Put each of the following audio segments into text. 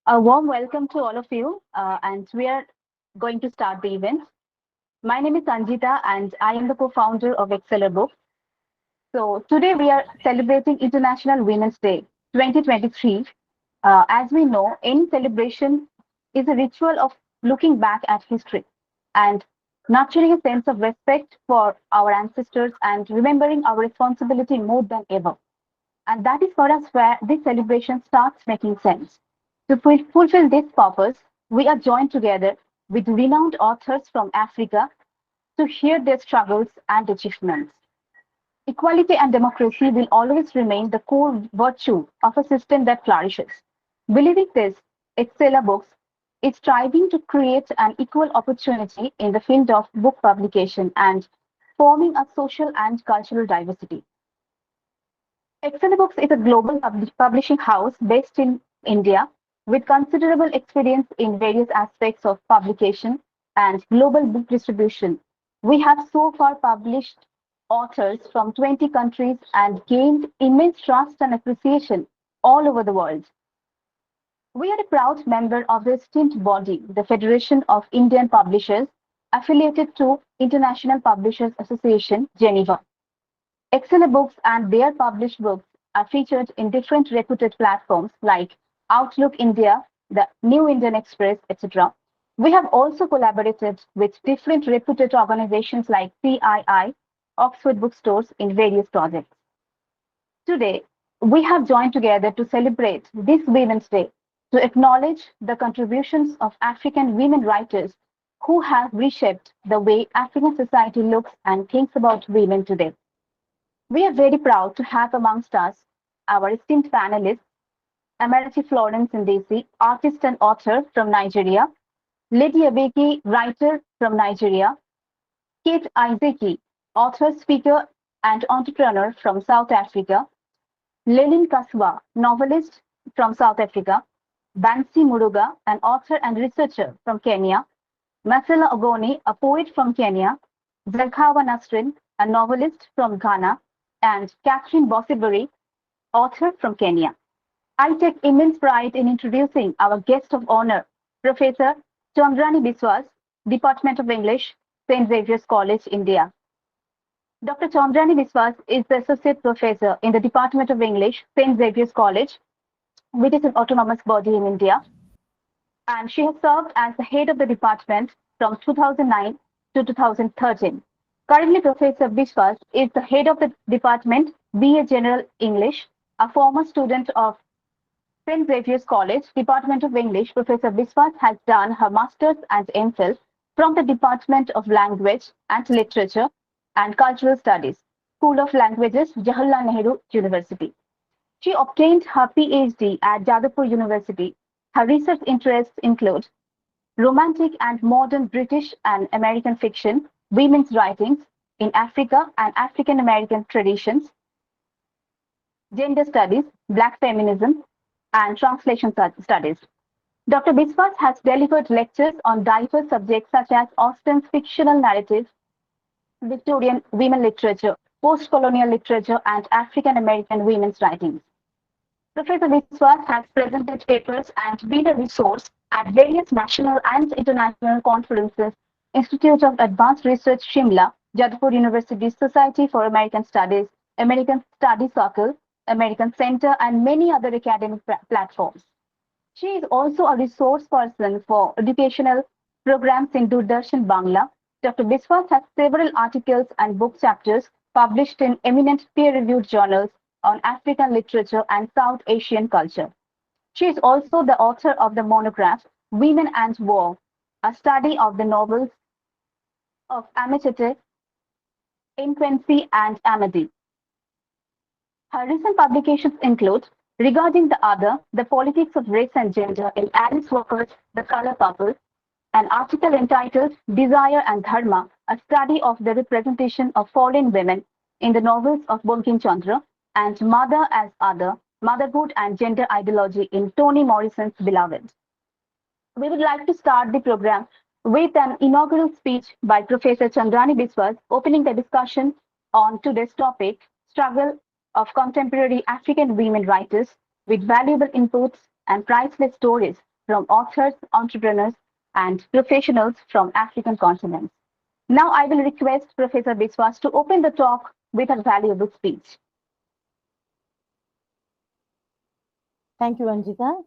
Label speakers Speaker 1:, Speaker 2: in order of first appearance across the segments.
Speaker 1: A warm welcome to all of you, and we are going to start the event. My name is Anjita, and I am the co-founder of Exceller Book. So today we are celebrating International Women's Day 2023. As we know, any celebration is a ritual of looking back at history and nurturing a sense of respect for our ancestors and remembering our responsibility more than ever. And that is for us where this celebration starts making sense. To fulfill this purpose, we are joined together with renowned authors from Africa to hear their struggles and achievements. Equality and democracy will always remain the core virtue of a system that flourishes. Believing this, Excella Books is striving to create an equal opportunity in the field of book publication and forming a social and cultural diversity. Excel Books is a global publishing house based in India with considerable experience in various aspects of publication and global book distribution. We have so far published authors from 20 countries and gained immense trust and appreciation all over the world. We are a proud member of the esteemed body, the Federation of Indian Publishers, affiliated to International Publishers Association, Geneva. Excellent books and their published books are featured in different reputed platforms like Outlook India, the New Indian Express, etc. We have also collaborated with different reputed organizations like CII, Oxford Bookstores in various projects. Today, we have joined together to celebrate this Women's Day to acknowledge the contributions of African women writers who have reshaped the way African society looks and thinks about women today. We are very proud to have amongst us our esteemed panelists, Amarachi Florence and Ndisi, artist and author from Nigeria, Lady Abeki, writer from Nigeria, Kate Isaki, author, speaker, and entrepreneur from South Africa, Lelin Kaswa, novelist from South Africa, Bansi Muruga, an author and researcher from Kenya, Masela Ogoni, a poet from Kenya, Zalkhawa Nasrin, a novelist from Ghana, and Catherine Bossibury, author from Kenya. I take immense pride in introducing our guest of honor, Professor Chandrani Biswas, Department of English, St. Xavier's College, India. Dr. Chandrani Biswas is the Associate Professor in the Department of English, St. Xavier's College, which is an autonomous body in India. And she has served as the head of the department from 2009 to 2013. Currently, Professor Biswas is the head of the department, BA General English, a former student of St. Xavier's College, Department of English. Professor Biswas has done her Master's and MPhil from the Department of Language and Literature and Cultural Studies, School of Languages, Jawaharlal Nehru University. She obtained her PhD at Jadavpur University. Her research interests include romantic and modern British and American fiction, women's writings in Africa and African American traditions, gender studies, Black feminism, and translation studies. Dr. Biswas has delivered lectures on diverse subjects such as Austen's fictional narrative, Victorian women literature, post-colonial literature, and African American women's writings. Professor Biswas has presented papers and been a resource at various national and international conferences, Institute of Advanced Research, Shimla, Jadavpur University Society for American Studies, American Study Circle, American Center, and many other academic platforms. She is also a resource person for educational programs in Doordarshan Bangla. Dr. Biswas has several articles and book chapters published in eminent peer-reviewed journals on African literature and South Asian culture. She is also the author of the monograph Women and War, a study of the novels of Amachete, Inquency, and Amadi. Her recent publications include Regarding the Other, The Politics of Race and Gender in Alice Walker's The Color Purple, an article entitled Desire and Dharma, a study of the representation of foreign women in the novels of Bankim Chandra, and Mother as Other, Motherhood and Gender Ideology in Toni Morrison's Beloved. We would like to start the program with an inaugural speech by Professor Chandrani Biswas, opening the discussion on today's topic, Struggle of Contemporary African Women Writers, with valuable inputs and priceless stories from authors, entrepreneurs, and professionals from African continents. Now I will request Professor Biswas to open the talk with a valuable speech.
Speaker 2: Thank you, Anjita.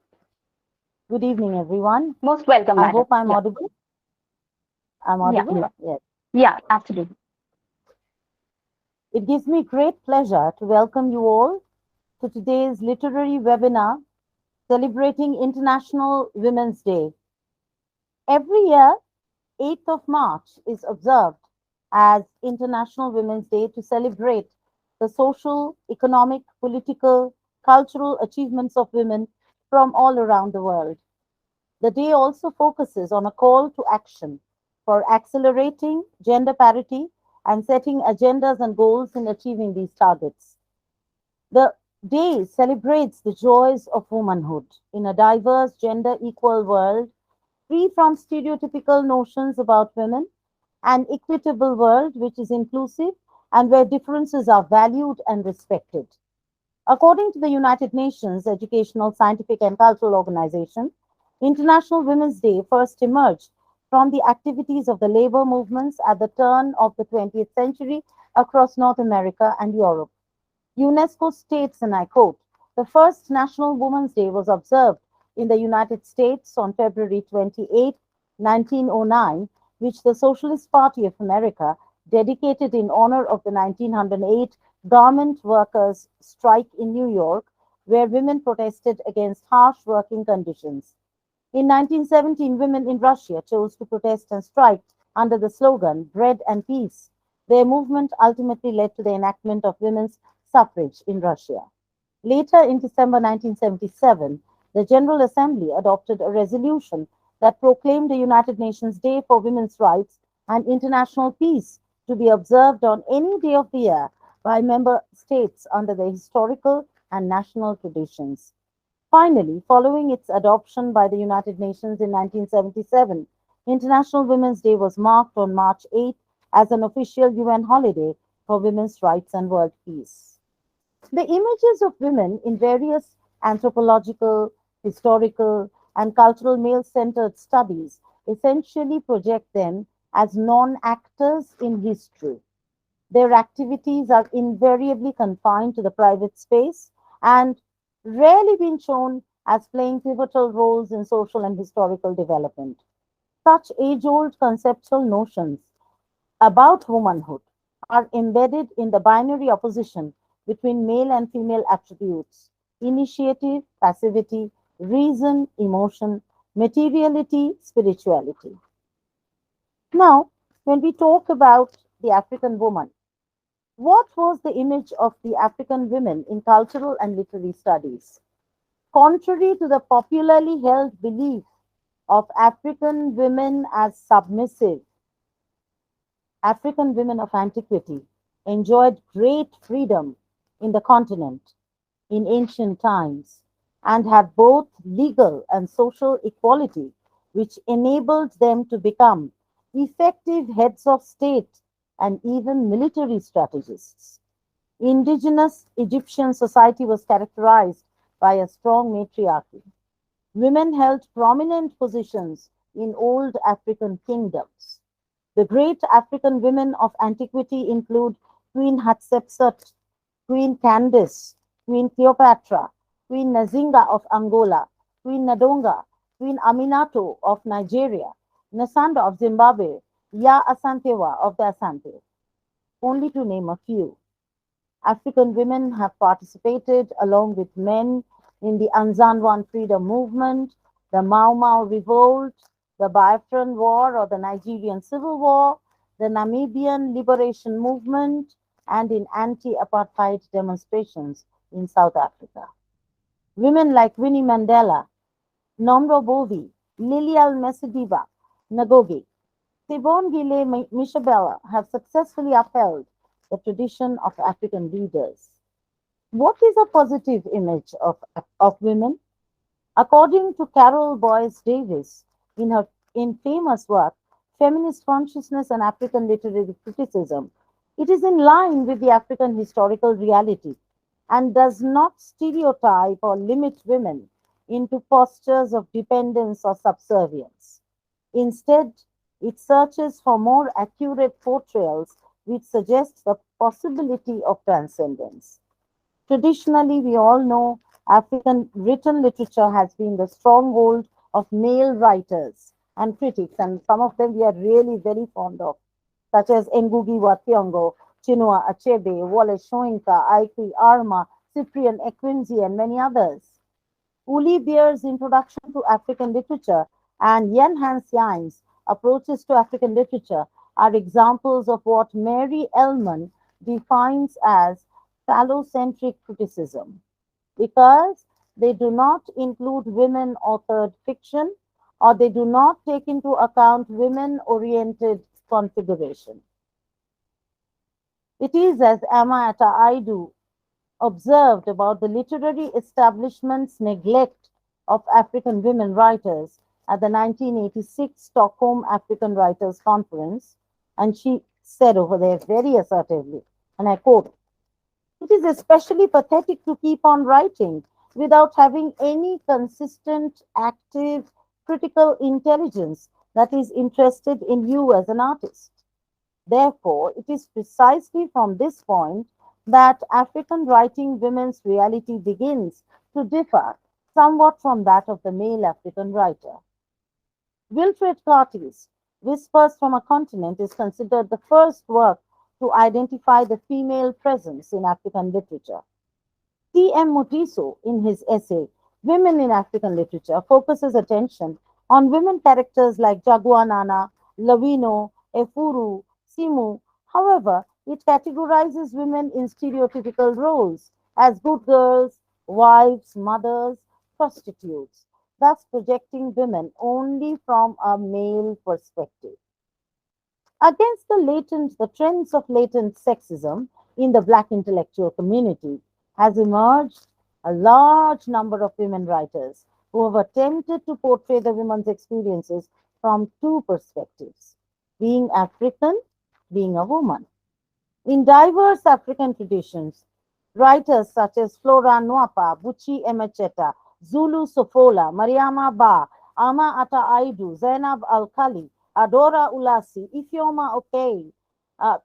Speaker 2: Good evening, everyone.
Speaker 1: Most welcome,
Speaker 2: I
Speaker 1: madam.
Speaker 2: hope I'm
Speaker 1: Yeah,
Speaker 2: audible. I'm
Speaker 1: yeah,
Speaker 2: audible?
Speaker 1: you are.
Speaker 2: Yes.
Speaker 1: Yeah, absolutely.
Speaker 2: It gives me great pleasure to welcome you all to today's literary webinar celebrating International Women's Day. Every year, 8th of March is observed as International Women's Day to celebrate the social, economic, political, cultural achievements of women from all around the world. The day also focuses on a call to action for accelerating gender parity and setting agendas and goals in achieving these targets. The day celebrates the joys of womanhood in a diverse, gender equal world, free from stereotypical notions about women, an equitable world which is inclusive and where differences are valued and respected. According to the United Nations Educational, Scientific and Cultural Organization, International Women's Day first emerged from the activities of the labor movements at the turn of the 20th century across North America and Europe. UNESCO states, and I quote, the first National Women's Day was observed in the United States on February 28, 1909, which the Socialist Party of America dedicated in honor of the 1908 garment workers' strike in New York, where women protested against harsh working conditions. In 1917, women in Russia chose to protest and strike under the slogan Bread and Peace. Their movement ultimately led to the enactment of women's suffrage in Russia. Later, in December 1977, the General Assembly adopted a resolution that proclaimed the United Nations Day for Women's Rights and International Peace to be observed on any day of the year by member states under the historical and national traditions. Finally, following its adoption by the United Nations in 1977, International Women's Day was marked on March 8 as an official UN holiday for women's rights and world peace. The images of women in various anthropological, historical, and cultural male centered studies essentially project them as non actors in history. Their activities are invariably confined to the private space and rarely been shown as playing pivotal roles in social and historical development. Such age old conceptual notions about womanhood are embedded in the binary opposition between male and female attributes initiative, passivity, reason, emotion, materiality, spirituality. Now, when we talk about the African woman, what was the image of the African women in cultural and literary studies? Contrary to the popularly held belief of African women as submissive, African women of antiquity enjoyed great freedom in the continent in ancient times and had both legal and social equality, which enabled them to become effective heads of state and even military strategists. Indigenous Egyptian society was characterized by a strong matriarchy. Women held prominent positions in old African kingdoms. The great African women of antiquity include Queen Hatshepsut, Queen Candace, Queen Cleopatra, Queen Nazinga of Angola, Queen Nadonga, Queen Aminato of Nigeria, Nasanda of Zimbabwe, Ya Asantewa of the Asante, only to name a few. African women have participated along with men in the Anzanwan freedom movement, the Mau Mau revolt, the Biafran War or the Nigerian Civil War, the Namibian liberation movement, and in anti apartheid demonstrations in South Africa. Women like Winnie Mandela, Nomro Bovi, Lilial Mesidiva, Nagogi, Sibongile Mishabella have successfully upheld the tradition of African leaders. What is a positive image of women? According to Carol Boyce Davis, in her famous work, Feminist Consciousness and African Literary Criticism, it is in line with the African historical reality and does not stereotype or limit women into postures of dependence or subservience. Instead, it searches for more accurate portrayals which suggest the possibility of transcendence. Traditionally, we all know African written literature has been the stronghold of male writers and critics, and some of them we are really very fond of, such as Ngugi wa Thiong'o, Chinua Achebe, Wallace Soyinka, Ike Arma, Cyprian Equinzi, and many others. Uli Beer's introduction to African literature and Yen Hans Yin's approaches to African literature are examples of what Mary Ellman defines as phallocentric criticism, because they do not include women authored fiction or they do not take into account women oriented configuration. It is, as Amarachi observed about the literary establishment's neglect of African women writers at the 1986 Stockholm African Writers Conference, and she said over there very assertively, and I quote, "It is especially pathetic to keep on writing without having any consistent, active, critical intelligence that is interested in you as an artist. Therefore, it is precisely from this point that African writing women's reality begins to differ somewhat from that of the male African writer." Wilfred Carty's Whispers from a Continent is considered the first work to identify the female presence in African literature. T.M. Mutiso, in his essay Women in African Literature, focuses attention on women characters like Jaguanana, Lawino, Efuru, Simu. However, it categorizes women in stereotypical roles as good girls, wives, mothers, prostitutes, thus projecting women only from a male perspective. Against the trends of latent sexism in the Black intellectual community has emerged a large number of women writers who have attempted to portray the women's experiences from two perspectives, being African, being a woman. In diverse African traditions, writers such as Flora Nwapa, Buchi Emecheta, Zulu Sofola, Mariama Ba, Ama Ata Aidu, Zainab Al-Khali, Adora Ulasi, Ifeoma Okey,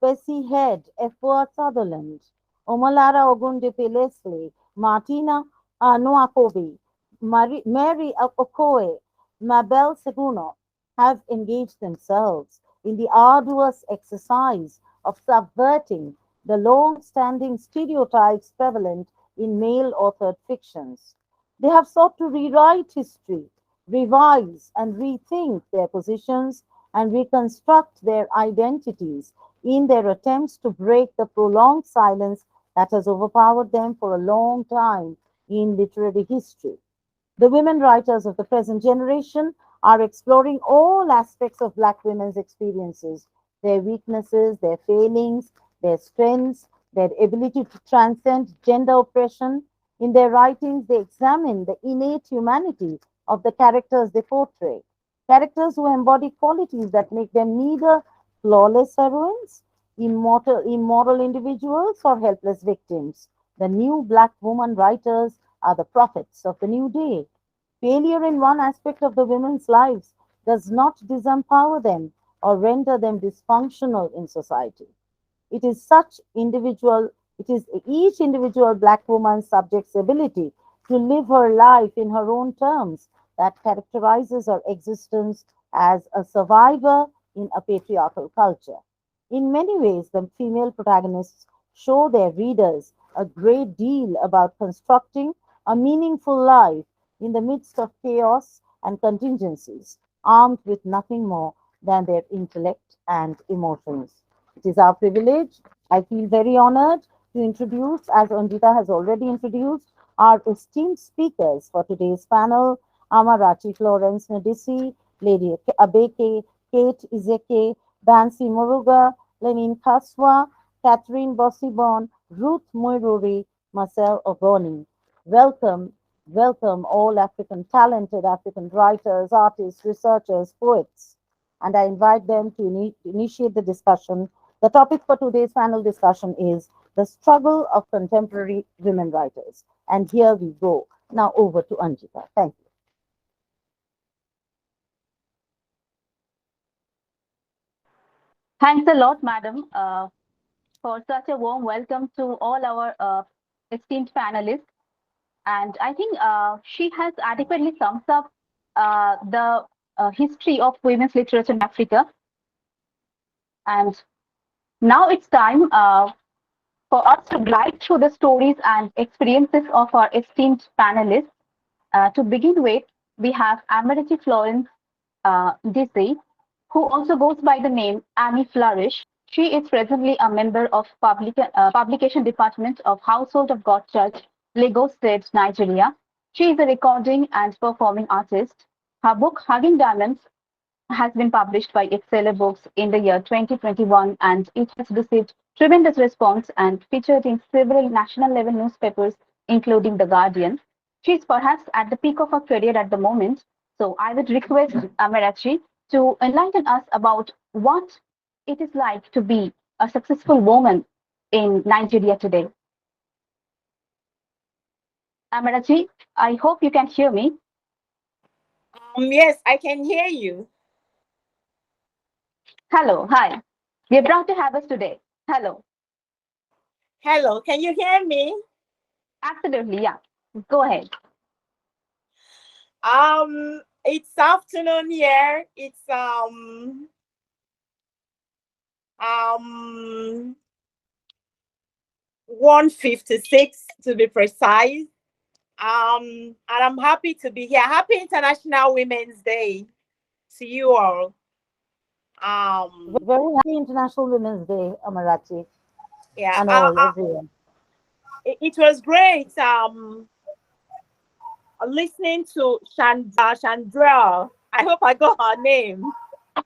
Speaker 2: Bessie Head, Efua Sutherland, Omolara Ogundepe Leslie, Martina Noakobi, Mary Okoe, Mabel Seguno have engaged themselves in the arduous exercise of subverting the long-standing stereotypes prevalent in male-authored fictions. They have sought to rewrite history, revise and rethink their positions, and reconstruct their identities in their attempts to break the prolonged silence that has overpowered them for a long time in literary history. The women writers of the present generation are exploring all aspects of Black women's experiences, their weaknesses, their failings, their strengths, their ability to transcend gender oppression. In their writings, they examine the innate humanity of the characters they portray, characters who embody qualities that make them neither flawless heroines, immoral individuals, or helpless victims. The new Black woman writers are the prophets of the new day. Failure in one aspect of the women's lives does not disempower them or render them dysfunctional in society. It is it is each individual Black woman's subject's ability to live her life in her own terms that characterizes her existence as a survivor in a patriarchal culture. In many ways, the female protagonists show their readers a great deal about constructing a meaningful life in the midst of chaos and contingencies, armed with nothing more than their intellect and emotions. It is our privilege. I feel very honored to introduce, as Anjita has already introduced, our esteemed speakers for today's panel, Amarachi, Florence, Ndisi, Lady Abeke, Kate Izeke, Bansi Muruga, Lenin Kaswa, Catherine Bossibon, Ruth Moiruri, Marcel Ogoni. Welcome, welcome all African talented African writers, artists, researchers, poets. And I invite them to initiate the discussion. The topic for today's panel discussion is the struggle of contemporary women writers. And here we go. Now over to Anjita. Thank you.
Speaker 1: Thanks a lot, madam, for such a warm welcome to all our esteemed panelists. And I think she has adequately sums up the history of women's literature in Africa. And now it's time for us to glide through the stories and experiences of our esteemed panelists. To begin with, we have Amarachi Florence Ndisi, who also goes by the name Annie Flourish. She is presently a member of Publication Department of Household of God Church, Lagos State, Nigeria. She is a recording and performing artist. Her book, Hugging Diamonds, has been published by Exceller Books in the year 2021, and it has received tremendous response and featured in several national level newspapers, including The Guardian. She is perhaps at the peak of her career at the moment, so I would request Amarachi to enlighten us about what it is like to be a successful woman in Nigeria today. Amarachi, I hope you can hear me.
Speaker 3: Yes, I can hear you.
Speaker 1: Hello, hi. We are proud to have us today. Hello.
Speaker 3: Hello, can you hear me?
Speaker 1: Absolutely, yeah. Go ahead.
Speaker 3: It's afternoon here. It's 1:56 to be precise. And I'm happy to be here. Happy International Women's Day to you all.
Speaker 2: Very happy International Women's Day, Amarachi,
Speaker 3: Yeah,
Speaker 2: and all everyone.
Speaker 3: it was great. Listening to Chandra. I hope I got her name.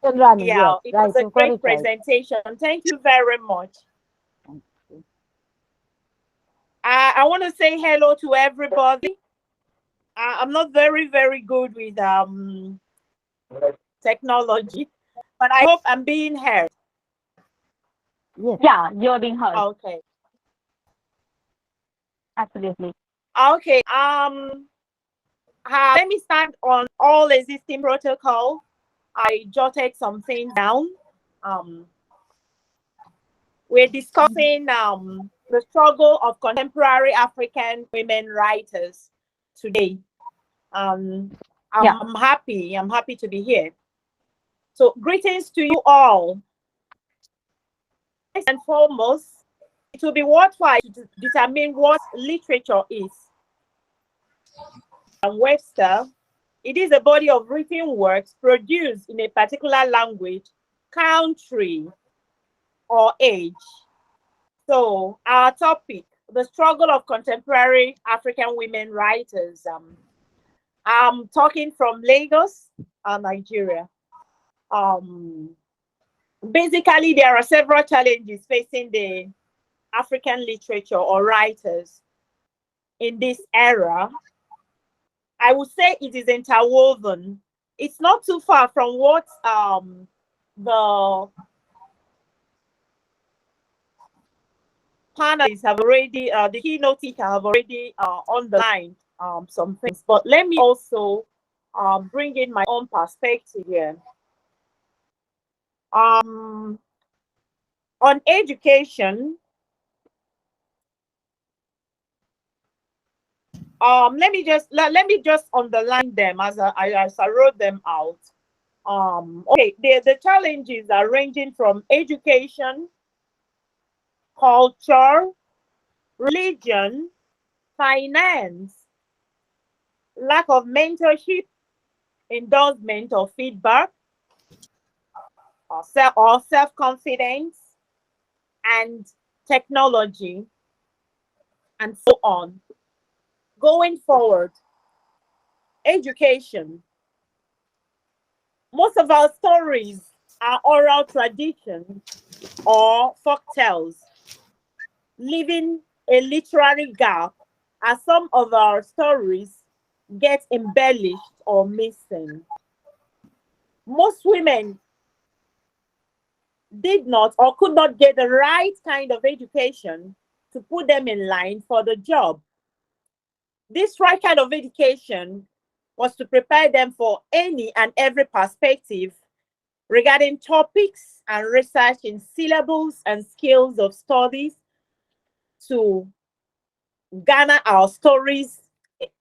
Speaker 2: Chandrani,
Speaker 3: Yeah,
Speaker 2: yes,
Speaker 3: it
Speaker 2: right,
Speaker 3: was a
Speaker 2: you've got
Speaker 3: great
Speaker 2: it right.
Speaker 3: presentation. Thank you very much.
Speaker 2: Thank you.
Speaker 3: I want to say hello to everybody. I'm not very good with technology, but I hope I'm being heard.
Speaker 2: Yes.
Speaker 1: Yeah, you're being heard.
Speaker 3: Okay.
Speaker 1: Absolutely.
Speaker 3: Okay. Let me start on all existing protocol. I jotted some things down. We're discussing the struggle of contemporary African women writers today. I'm happy. I'm happy to be here. So greetings to you all. First and foremost, it will be worthwhile to determine what literature is. And Webster, it is a body of written works produced in a particular language, country, or age. So our topic, the struggle of contemporary African women writers. I'm talking from Lagos, Nigeria. Basically, there are several challenges facing the African literature or writers in this era. I would say it is interwoven. It's not too far from what the panelists have already, the keynote teacher have already underlined some things. But let me also bring in my own perspective here. On education, let me just underline them as I wrote them out. Okay, the challenges are ranging from education, culture, religion, finance, lack of mentorship, endorsement or feedback, or self-confidence, and technology, and so on. Going forward, education. Most of our stories are oral traditions or folk tales, leaving a literary gap as some of our stories get embellished or missing. Most women did not or could not get the right kind of education to put them in line for the job. This right kind of education was to prepare them for any and every perspective regarding topics and research in syllables and skills of studies, to garner our stories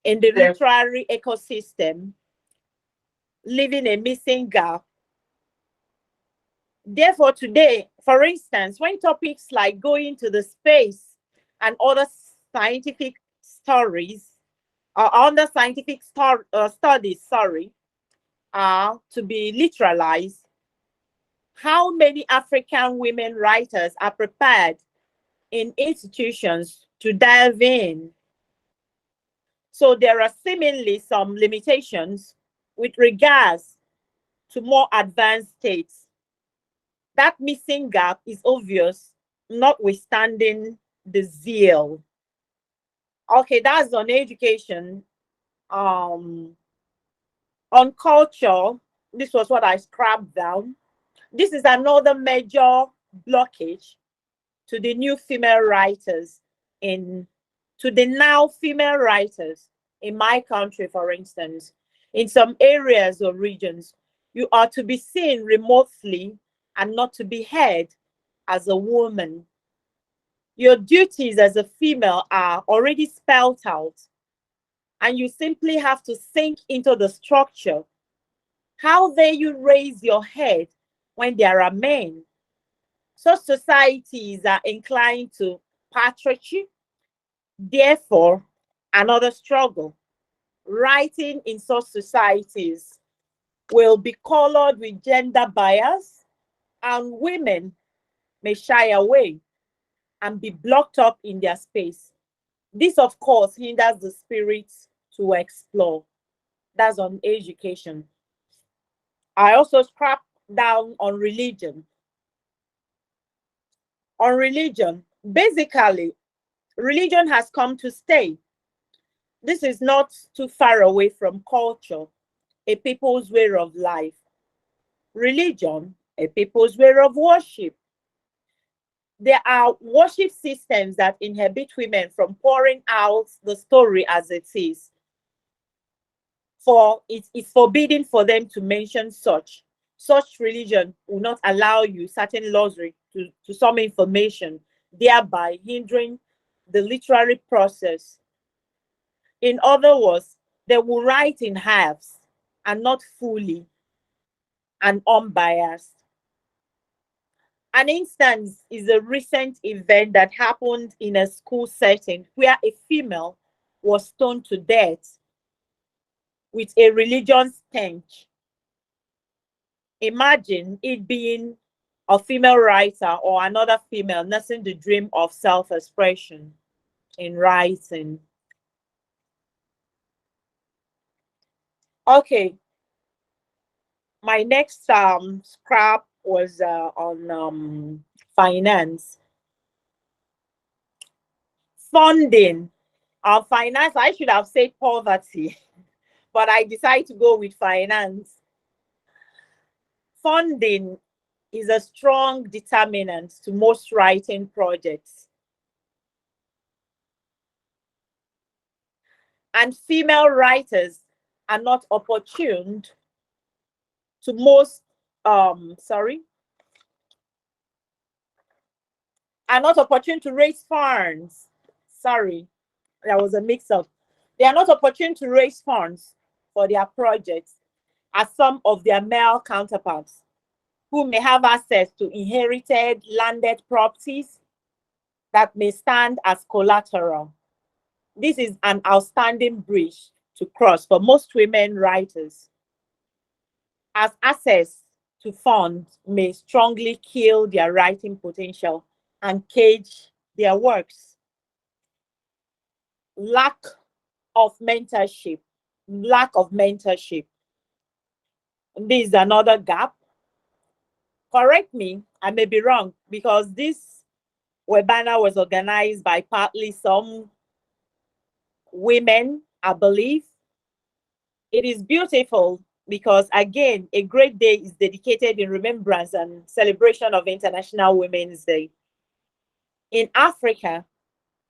Speaker 3: in the literary ecosystem, leaving a missing gap. Therefore, today, for instance, when topics like going to the space and other scientific stories or other scientific studies, are to be literalized, how many African women writers are prepared in institutions to dive in? So there are seemingly some limitations with regards to more advanced states. That missing gap is obvious, notwithstanding the zeal. Okay, that's on education. On culture, this was what I scrapped down. This is another major blockage to the new female writers to the now female writers in my country, for instance. In some areas or regions, you are to be seen remotely and not to be heard as a woman. Your duties as a female are already spelled out, and you simply have to sink into the structure. How dare you raise your head when there are men? Such societies are inclined to patriarchy. Therefore, another struggle. Writing in such societies will be colored with gender bias, and women may shy away and be blocked up in their space. This, of course, hinders the spirit to explore. That's on education. I also scrap down on religion. On religion, basically, religion has come to stay. This is not too far away from culture, a people's way of life. Religion, a people's way of worship. There are worship systems that inhibit women from pouring out the story as it is. For it is forbidden for them to mention such. Such religion will not allow you certain laws to some information, thereby hindering the literary process. In other words, they will write in halves and not fully and unbiased. An instance is a recent event that happened in a school setting where a female was stoned to death with a religious stench. Imagine it being a female writer or another female nursing the dream of self-expression in writing. Okay, my next scrap was on finance. Funding. Finance, I should have said poverty, but I decided to go with finance. Funding is a strong determinant to most writing projects. And female writers are not opportuned to most, are not opportune to raise funds. Sorry, there was a mix-up. They are not opportune to raise funds for their projects as some of their male counterparts, who may have access to inherited landed properties that may stand as collateral. This is an outstanding bridge to cross for most women writers, as access to funds may strongly kill their writing potential and cage their works. Lack of mentorship. This is another gap. Correct me, I may be wrong, because this webinar was organized by partly some women, I believe. It is beautiful because, again, a great day is dedicated in remembrance and celebration of International Women's Day. In Africa,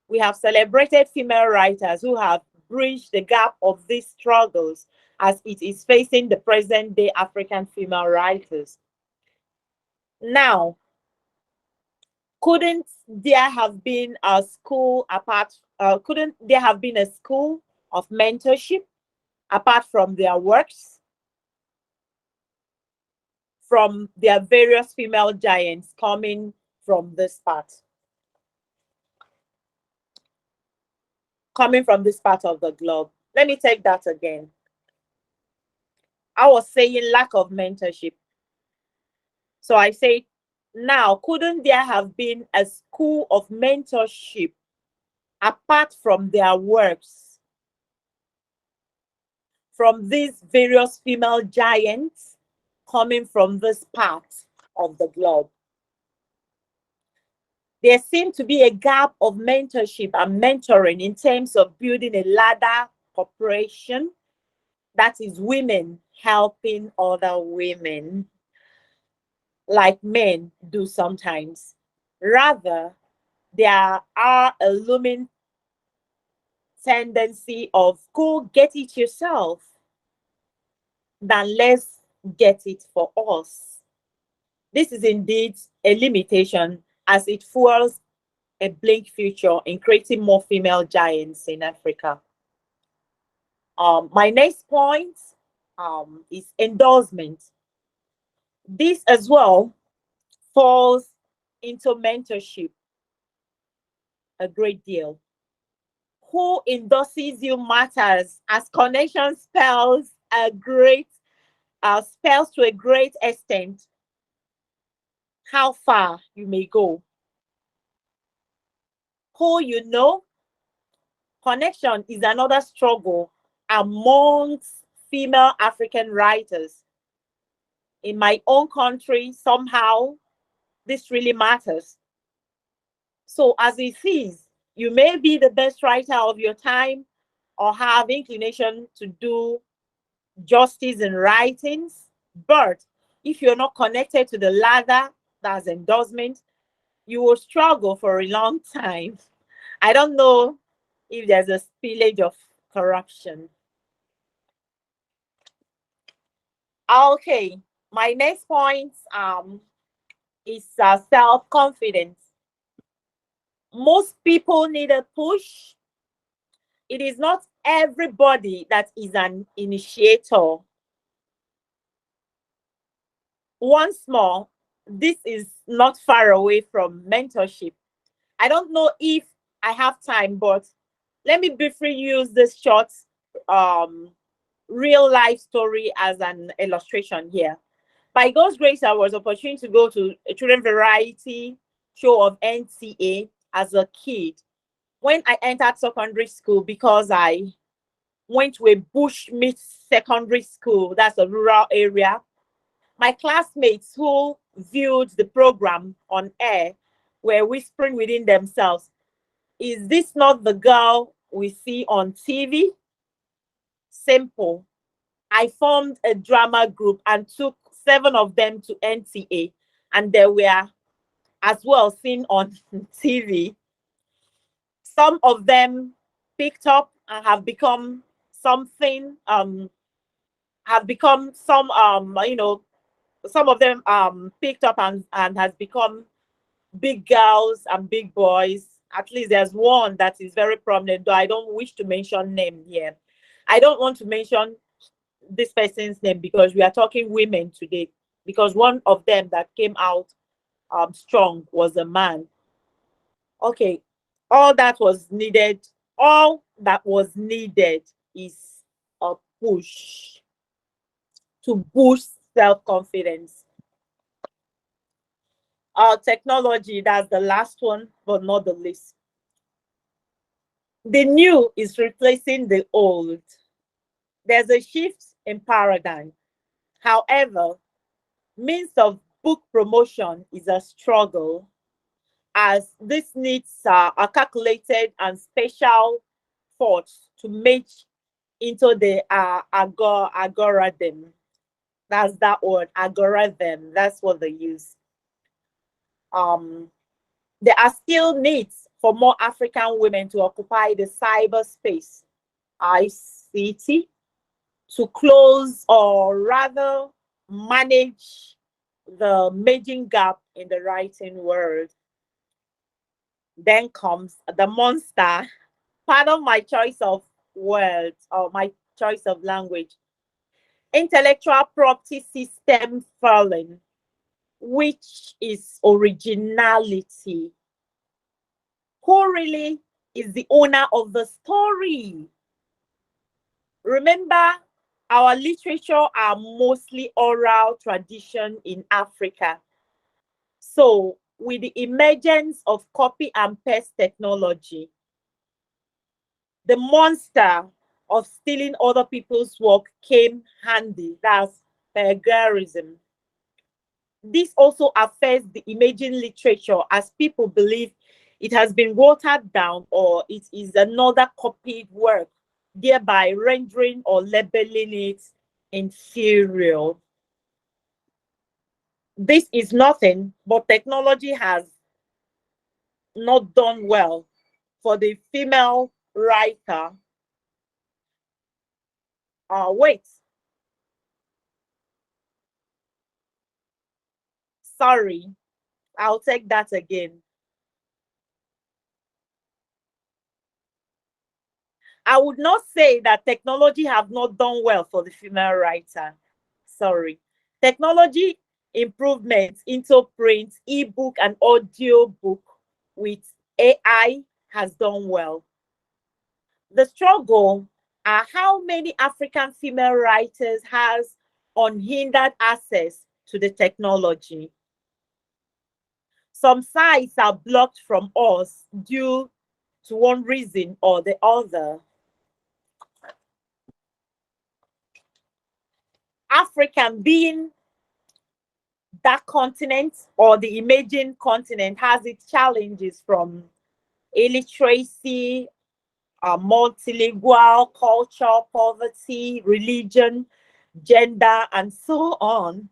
Speaker 3: we have celebrated female writers who have bridge the gap of these struggles as it is facing the present day African female writers. Now, couldn't there have been a school couldn't there have been a school of mentorship apart from their works, from their various female giants coming from this part? Coming from this part of the globe. Let me take that again. I was saying lack of mentorship. So I say, now, couldn't there have been a school of mentorship apart from their works, from these various female giants coming from this part of the globe? There seemed to be a gap of mentorship and mentoring in terms of building a ladder corporation, that is women helping other women, like men do sometimes. Rather, there are a looming tendency of go get it yourself than let's get it for us. This is indeed a limitation as it fuels a bleak future in creating more female giants in Africa. My next point is endorsement. This as well falls into mentorship a great deal. Who endorses you matters, as connection spells to a great extent how far you may go. Who you know, connection is another struggle amongst female African writers. In my own country, somehow, this really matters. So as it is, you may be the best writer of your time or have inclination to do justice in writings, but if you're not connected to the ladder, that's endorsement, you will struggle for a long time. I don't know if there's a spillage of corruption. Okay, my next point is self-confidence. Most people need a push. It is not everybody that is an initiator. Once more, this is not far away from mentorship. I don't know if I have time, but let me briefly use this short real life story as an illustration here. By God's grace, I was opportunity to go to a children variety show of NCA as a kid. When I entered secondary school, because I went to a bush meet secondary school, that's a rural area, my classmates who viewed the program on air were whispering within themselves, is this not the girl we see on TV? Simple. I formed a drama group and took 7 of them to NTA, and they were as well seen on TV. Some of them picked up and have become something, have become some, some of them picked up and has become big girls and big boys. At least there's one that is very prominent, though I don't wish to mention name here. I don't want to mention this person's name because we are talking women today, because one of them that came out strong was a man. Okay, all that was needed is a push to boost self-confidence. Technology, that's the last one, but not the least. The new is replacing the old. There's a shift in paradigm. However, means of book promotion is a struggle, as these needs are calculated and special thoughts to match into the algorithm. That's that word, algorithm. That's what they use. There are still needs for more African women to occupy the cyberspace. ICT to close or rather manage the merging gap in the writing world. Then comes the monster. Pardon my choice of words or my choice of language. Intellectual property system falling, which is originality. Who really is the owner of the story? Remember, our literature are mostly oral tradition in Africa. So, with the emergence of copy and paste technology, the monster of stealing other people's work came handy. That's plagiarism. This also affects the imaging literature as people believe it has been watered down or it is another copied work, thereby rendering or labeling it inferior. This is nothing but technology has not done well for the female writer. Wait, sorry, I'll take that again. I would not say that technology have not done well for the female writer. Sorry. Technology improvements into print, ebook, and audio book with AI has done well. The struggle are how many African female writers has unhindered access to the technology. Some sites are blocked from us due to one reason or the other. African being that continent or the emerging continent has its challenges from illiteracy, multilingual culture, poverty, religion, gender, and so on.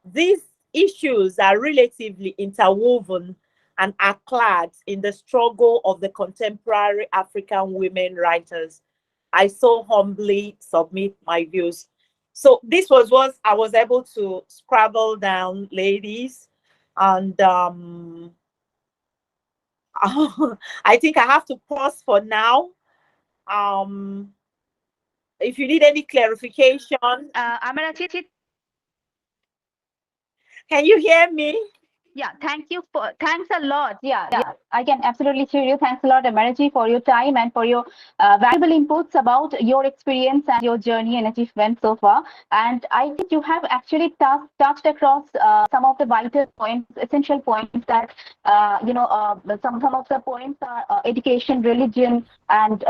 Speaker 3: These issues are relatively interwoven and are clad in the struggle of the contemporary African women writers. I so humbly submit my views. So this was what I was able to scrabble down, ladies. And I think I have to pause for now. Um, if you need any clarification,
Speaker 1: Amarachi,
Speaker 3: can you hear me?
Speaker 1: yeah, thanks a lot. Yeah, I can absolutely hear you. Thanks a lot, Amarachi, for your time and for your valuable inputs about your experience and your journey and achievements so far. And I think you have actually touched across some of the vital points, essential points that, some of the points are education, religion, and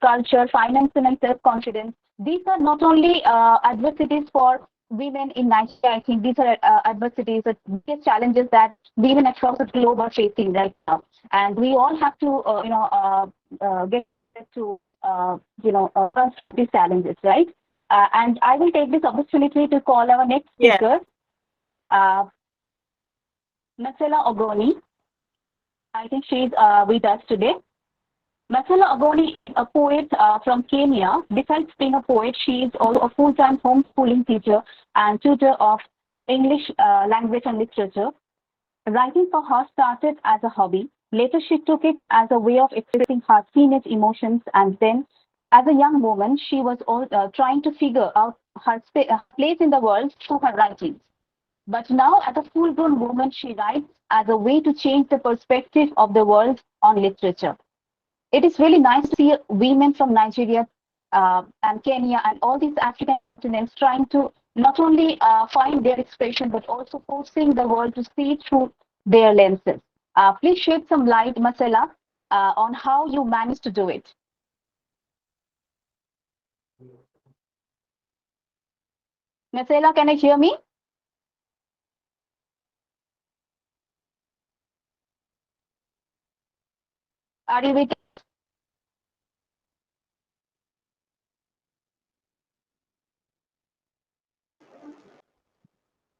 Speaker 1: culture, finance, and self-confidence. These are not only adversities for women in Nigeria. I think these are adversities, the biggest challenges that women across the globe are facing right now, and we all have to, get to, confront these challenges, right? And I will take this opportunity to call our next
Speaker 3: Yeah.
Speaker 1: speaker, uh, Marcella Ogoni. I think she's with us today. Marcella Ogoni is a poet from Kenya. Besides being a poet, she is also a full-time homeschooling teacher and tutor of English language and literature. Writing for her started as a hobby. Later, she took it as a way of expressing her teenage emotions, and then, as a young woman, she was trying to figure out her place in the world through her writings. But now, as a full-grown woman, she writes as a way to change the perspective of the world on literature. It is really nice to see women from Nigeria and Kenya and all these African continents trying to not only find their expression, but also forcing the world to see through their lenses. Please shed some light, Marcella, on how you managed to do it. Marcella, can you hear me? Are you with?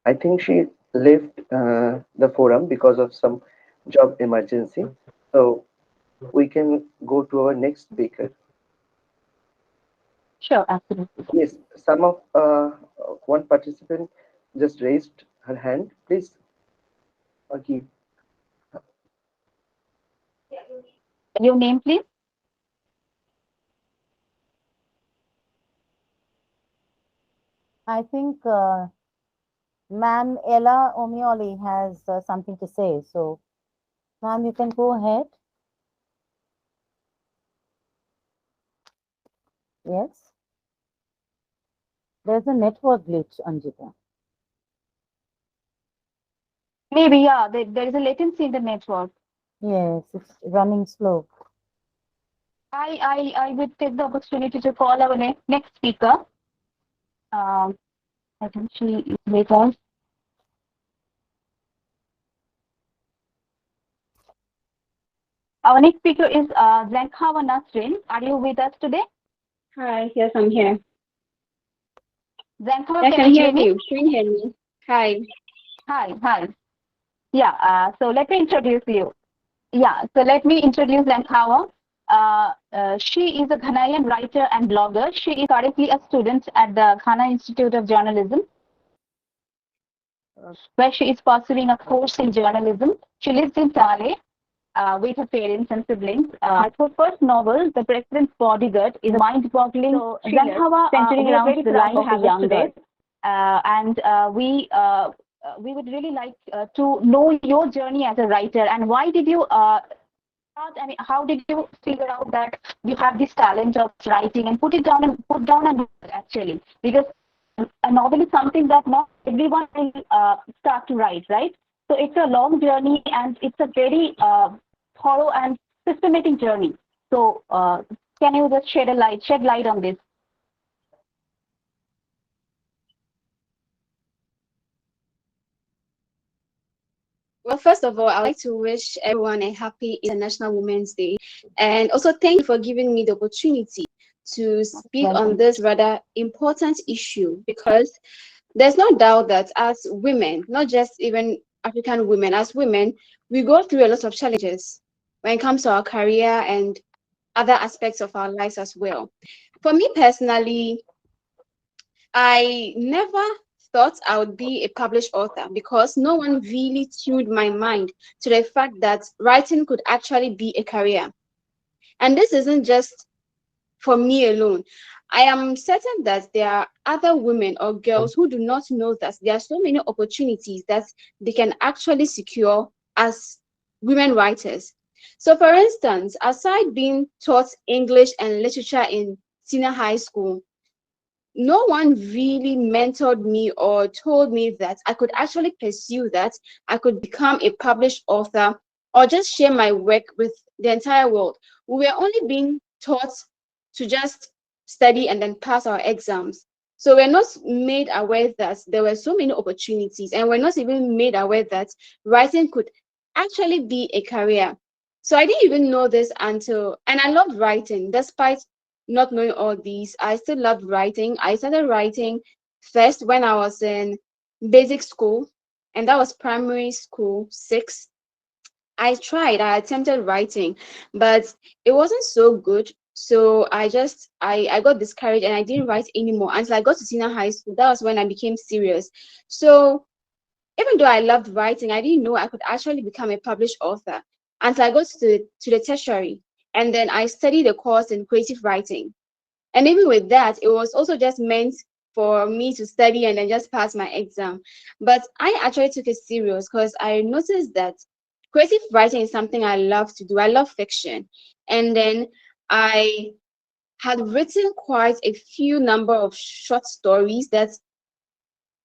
Speaker 4: I think she left the forum because of some job emergency. So we can go to our next speaker.
Speaker 1: Sure, absolutely.
Speaker 4: Yes, some of one participant just raised her hand. Please, give.
Speaker 1: Your name, please.
Speaker 2: I think Ma'am Ella Omioli has something to say. So, ma'am, you can go ahead. Yes. There's a network glitch, Anjita.
Speaker 1: Maybe, yeah, there is a latency in the network.
Speaker 2: Yes, it's running slow.
Speaker 1: I would take the opportunity to call our next speaker. Um, I think she is with us. Our next speaker is Zankhawa Nasrin. Are you with us today?
Speaker 5: Hi, yes, I'm here.
Speaker 1: Zankhawa,
Speaker 5: I
Speaker 1: can
Speaker 5: can
Speaker 1: you
Speaker 5: hear
Speaker 1: hear me?
Speaker 5: you. Can you hear me? Hi.
Speaker 1: Hi. Yeah, so let me introduce you. Yeah, so let me introduce Zankhawa. She is a Ghanaian writer and blogger. She is currently a student at the Ghana Institute of Journalism, where she is pursuing a course in journalism. She lives in Tale with her parents and siblings. Her first novel, The President's Bodyguard, is a mind-boggling thriller centering around the life of a young girl. And we would really like to know your journey as a writer, and why did you how did you figure out that you have this talent of writing and put down a novel actually? Because a novel is something that not everyone will start to write, right? So it's a long journey and it's a very thorough and systematic journey. So can you just shed light on this?
Speaker 5: Well, first of all, I'd like to wish everyone a happy International Women's Day. And also thank you for giving me the opportunity to speak on this rather important issue, because there's no doubt that as women, not just even African women, as women, we go through a lot of challenges when it comes to our career and other aspects of our lives as well. For me personally, I never thought I would be a published author, because no one really tuned my mind to the fact that writing could actually be a career. And this isn't just for me alone. I am certain that there are other women or girls who do not know that there are so many opportunities that they can actually secure as women writers. So, for instance, aside being taught English and literature in senior high school, no one really mentored me or told me that I could actually pursue that. I could become a published author or just share my work with the entire world. We were only being taught to just study and then pass our exams. So we're not made aware that there were so many opportunities, and we're not even made aware that writing could actually be a career. So I didn't even know this until, and I loved writing despite not knowing all these. I still loved writing. I started writing first when I was in basic school, and that was primary school 6. I attempted writing, but it wasn't so good. So I got discouraged and I didn't write anymore until I got to senior high school. That was when I became serious. So even though I loved writing, I didn't know I could actually become a published author until I got to the tertiary. And then I studied a course in creative writing. And even with that, it was also just meant for me to study and then just pass my exam. But I actually took it serious because I noticed that creative writing is something I love to do. I love fiction. And then I had written quite a few number of short stories that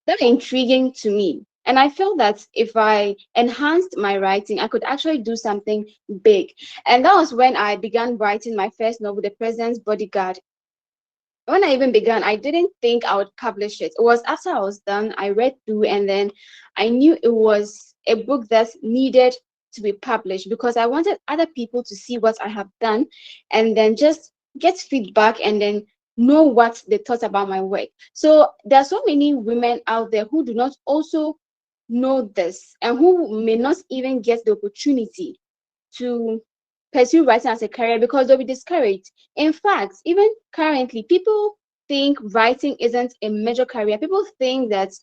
Speaker 5: were intriguing to me. And I felt that if I enhanced my writing, I could actually do something big. And that was when I began writing my first novel, The President's Bodyguard. When I even began, I didn't think I would publish it. It was after I was done, I read through, and then I knew it was a book that needed to be published, because I wanted other people to see what I have done and then just get feedback and then know what they thought about my work. So there are so many women out there who do not also know this and who may not even get the opportunity to pursue writing as a career because they'll be discouraged. In fact, even currently, people think writing isn't a major career. People think that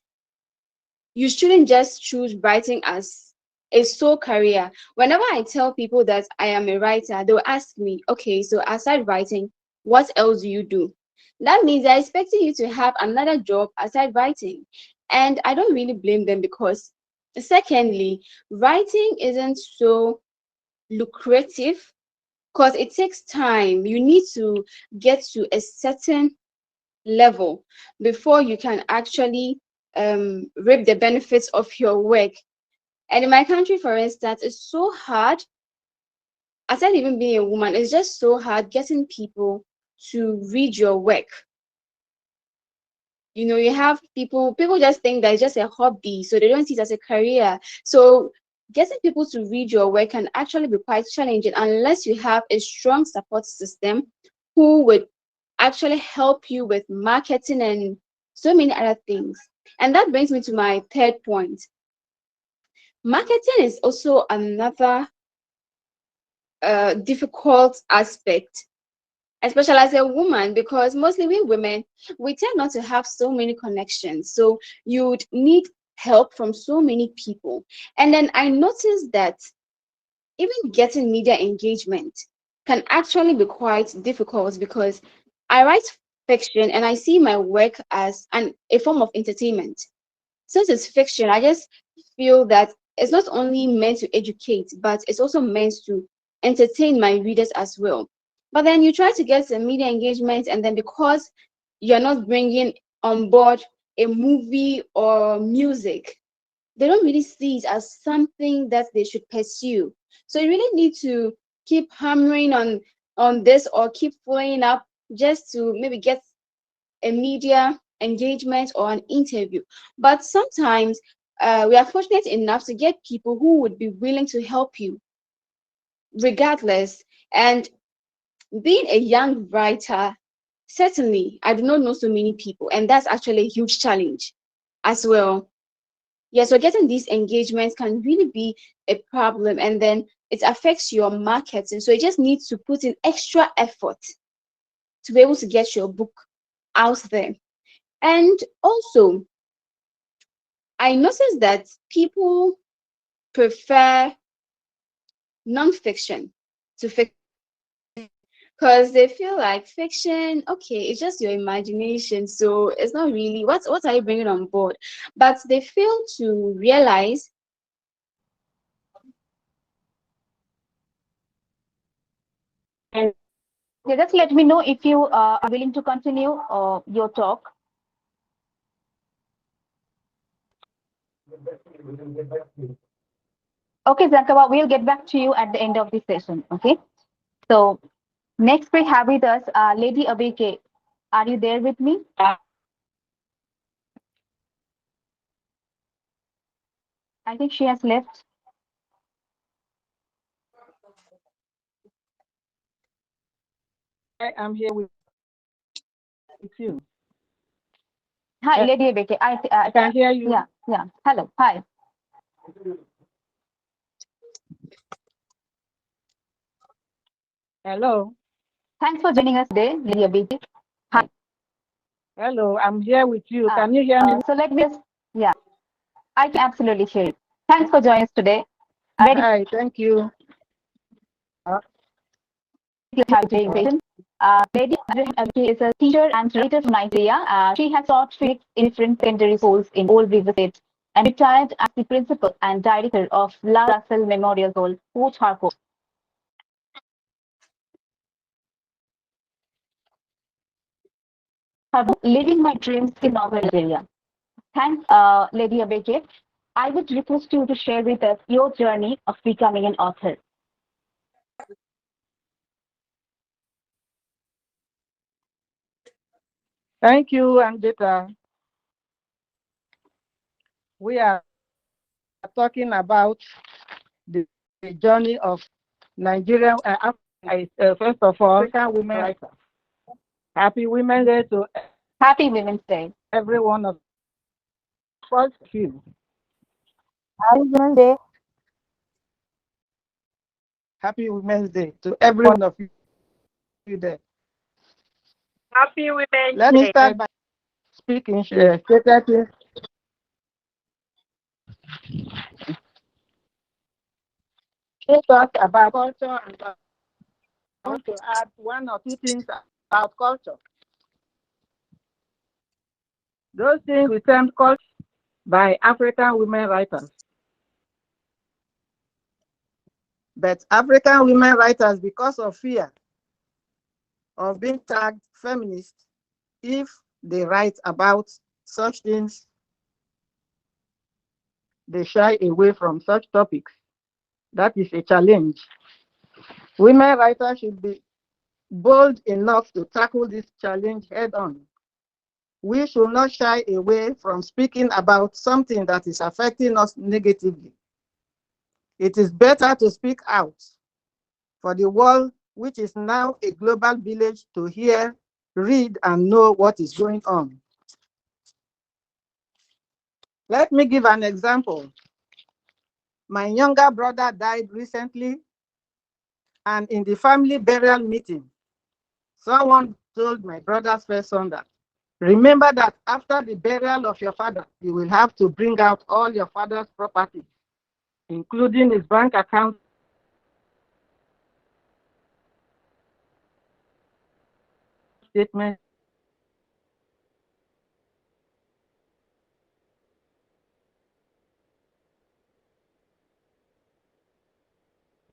Speaker 5: you shouldn't just choose writing as a sole career. Whenever I tell people that I am a writer, they'll ask me, okay, so aside writing, what else do you do? That means they're expecting you to have another job aside writing. And I don't really blame them because, secondly, writing isn't so lucrative because it takes time. You need to get to a certain level before you can actually reap the benefits of your work. And in my country, for instance, it's so hard, aside even being a woman, it's just so hard getting people to read your work. You know, you have people just think that it's just a hobby, so they don't see it as a career. So getting people to read your work can actually be quite challenging unless you have a strong support system who would actually help you with marketing and so many other things. And that brings me to my third point. Marketing is also another difficult aspect, especially as a woman, because mostly we women, we tend not to have so many connections. So you'd need help from so many people. And then I noticed that even getting media engagement can actually be quite difficult because I write fiction and I see my work as a form of entertainment. Since it's fiction, I just feel that it's not only meant to educate, but it's also meant to entertain my readers as well. But then you try to get some media engagement, and then because you're not bringing on board a movie or music, they don't really see it as something that they should pursue. So you really need to keep hammering on this or keep following up just to maybe get a media engagement or an interview. But sometimes we are fortunate enough to get people who would be willing to help you regardless. And being a young writer, certainly I do not know so many people, and that's actually a huge challenge as well. Yeah, so getting these engagements can really be a problem, and then it affects your marketing. So you just need to put in extra effort to be able to get your book out there. And also, I noticed that people prefer nonfiction to fiction because they feel like fiction, okay, it's just your imagination, so it's not really what are you bringing on board. But they fail to realize.
Speaker 3: And
Speaker 1: Yeah, just let me know if you are willing to continue your talk. Okay, Zankaba, we'll get back to you at the end of the session. Okay. So next we have with us Lady Abeke. Are you there with me? I think she has left.
Speaker 3: I am here with you.
Speaker 1: Hi, Lady Abeke.
Speaker 3: I can hear you.
Speaker 1: Yeah, yeah. Hello. Hi.
Speaker 3: Hello.
Speaker 1: Thanks for joining us today, Lady Abeke. Hi.
Speaker 3: Hello, I'm here with you. Can you hear me?
Speaker 1: So let me just, yeah, I can absolutely hear you. Thanks for joining us today. Ready
Speaker 3: Hi, thank you.
Speaker 1: to have your invitation. Lady Abeke is a teacher and writer from Nigeria. She has taught physics in different secondary schools in all River States and retired as the principal and director of La Russell Memorial School, Port Harcourt. Her book, Living My Dreams in Northern Nigeria. Thanks, Lady Abeke. I would request you to share with us your journey of becoming an author.
Speaker 3: Thank you, Anjita. We are talking about the journey of Nigerian, first of all, African women writers. Happy Women's Day to
Speaker 1: Happy Women's Day.
Speaker 3: every one of us. You.
Speaker 2: Happy Women's Day.
Speaker 3: Happy Women's Day to every one of you there. Happy Women's
Speaker 6: Let me
Speaker 3: Day.
Speaker 6: start by speaking stated. We talk about culture, and I want to add one or two things about culture. Those things we termed culture by African women writers. But African women writers, because of fear of being tagged feminist, if they write about such things, they shy away from such topics. That is a challenge. Women writers should be bold enough to tackle this challenge head on. We should not shy away from speaking about something that is affecting us negatively. It is better to speak out for the world, which is now a global village, to hear, read, and know what is going on. Let me give an example. My younger brother died recently, and in the family burial meeting, someone told my brother's first son that, remember that after the burial of your father, you will have to bring out all your father's property, including his bank account statement,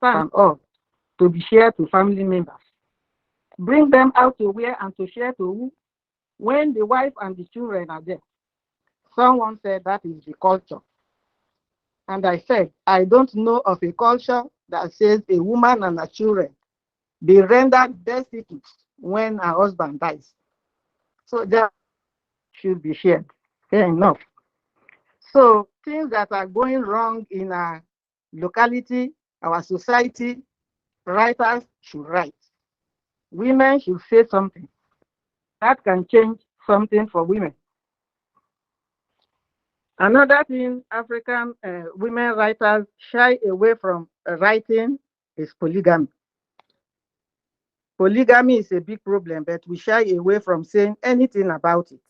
Speaker 6: and all, to be shared to family members. Bring them out to where and to share to who? When the wife and the children are there. Someone said that is the culture. And I said, I don't know of a culture that says a woman and her children be rendered destitute when her husband dies. So that should be shared. Fair enough. So things that are going wrong in our locality, our society, writers should write. Women should say something. That can change something for women. Another thing African women writers shy away from writing is polygamy. Polygamy is a big problem, but we shy away from saying anything about it.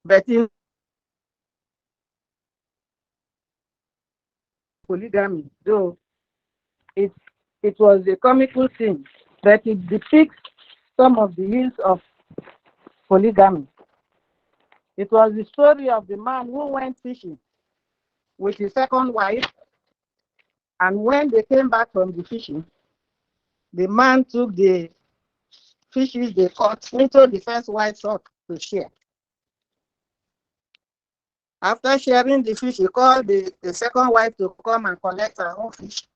Speaker 6: But in polygamy, though it was a comical thing, but it depicts some of the ills of polygamy. It was the story of the man who went fishing with his second wife, and when they came back from the fishing, the man took the fishes they caught into the first wife's hut to share. After sharing the fish, he called the second wife to come and collect her own fish.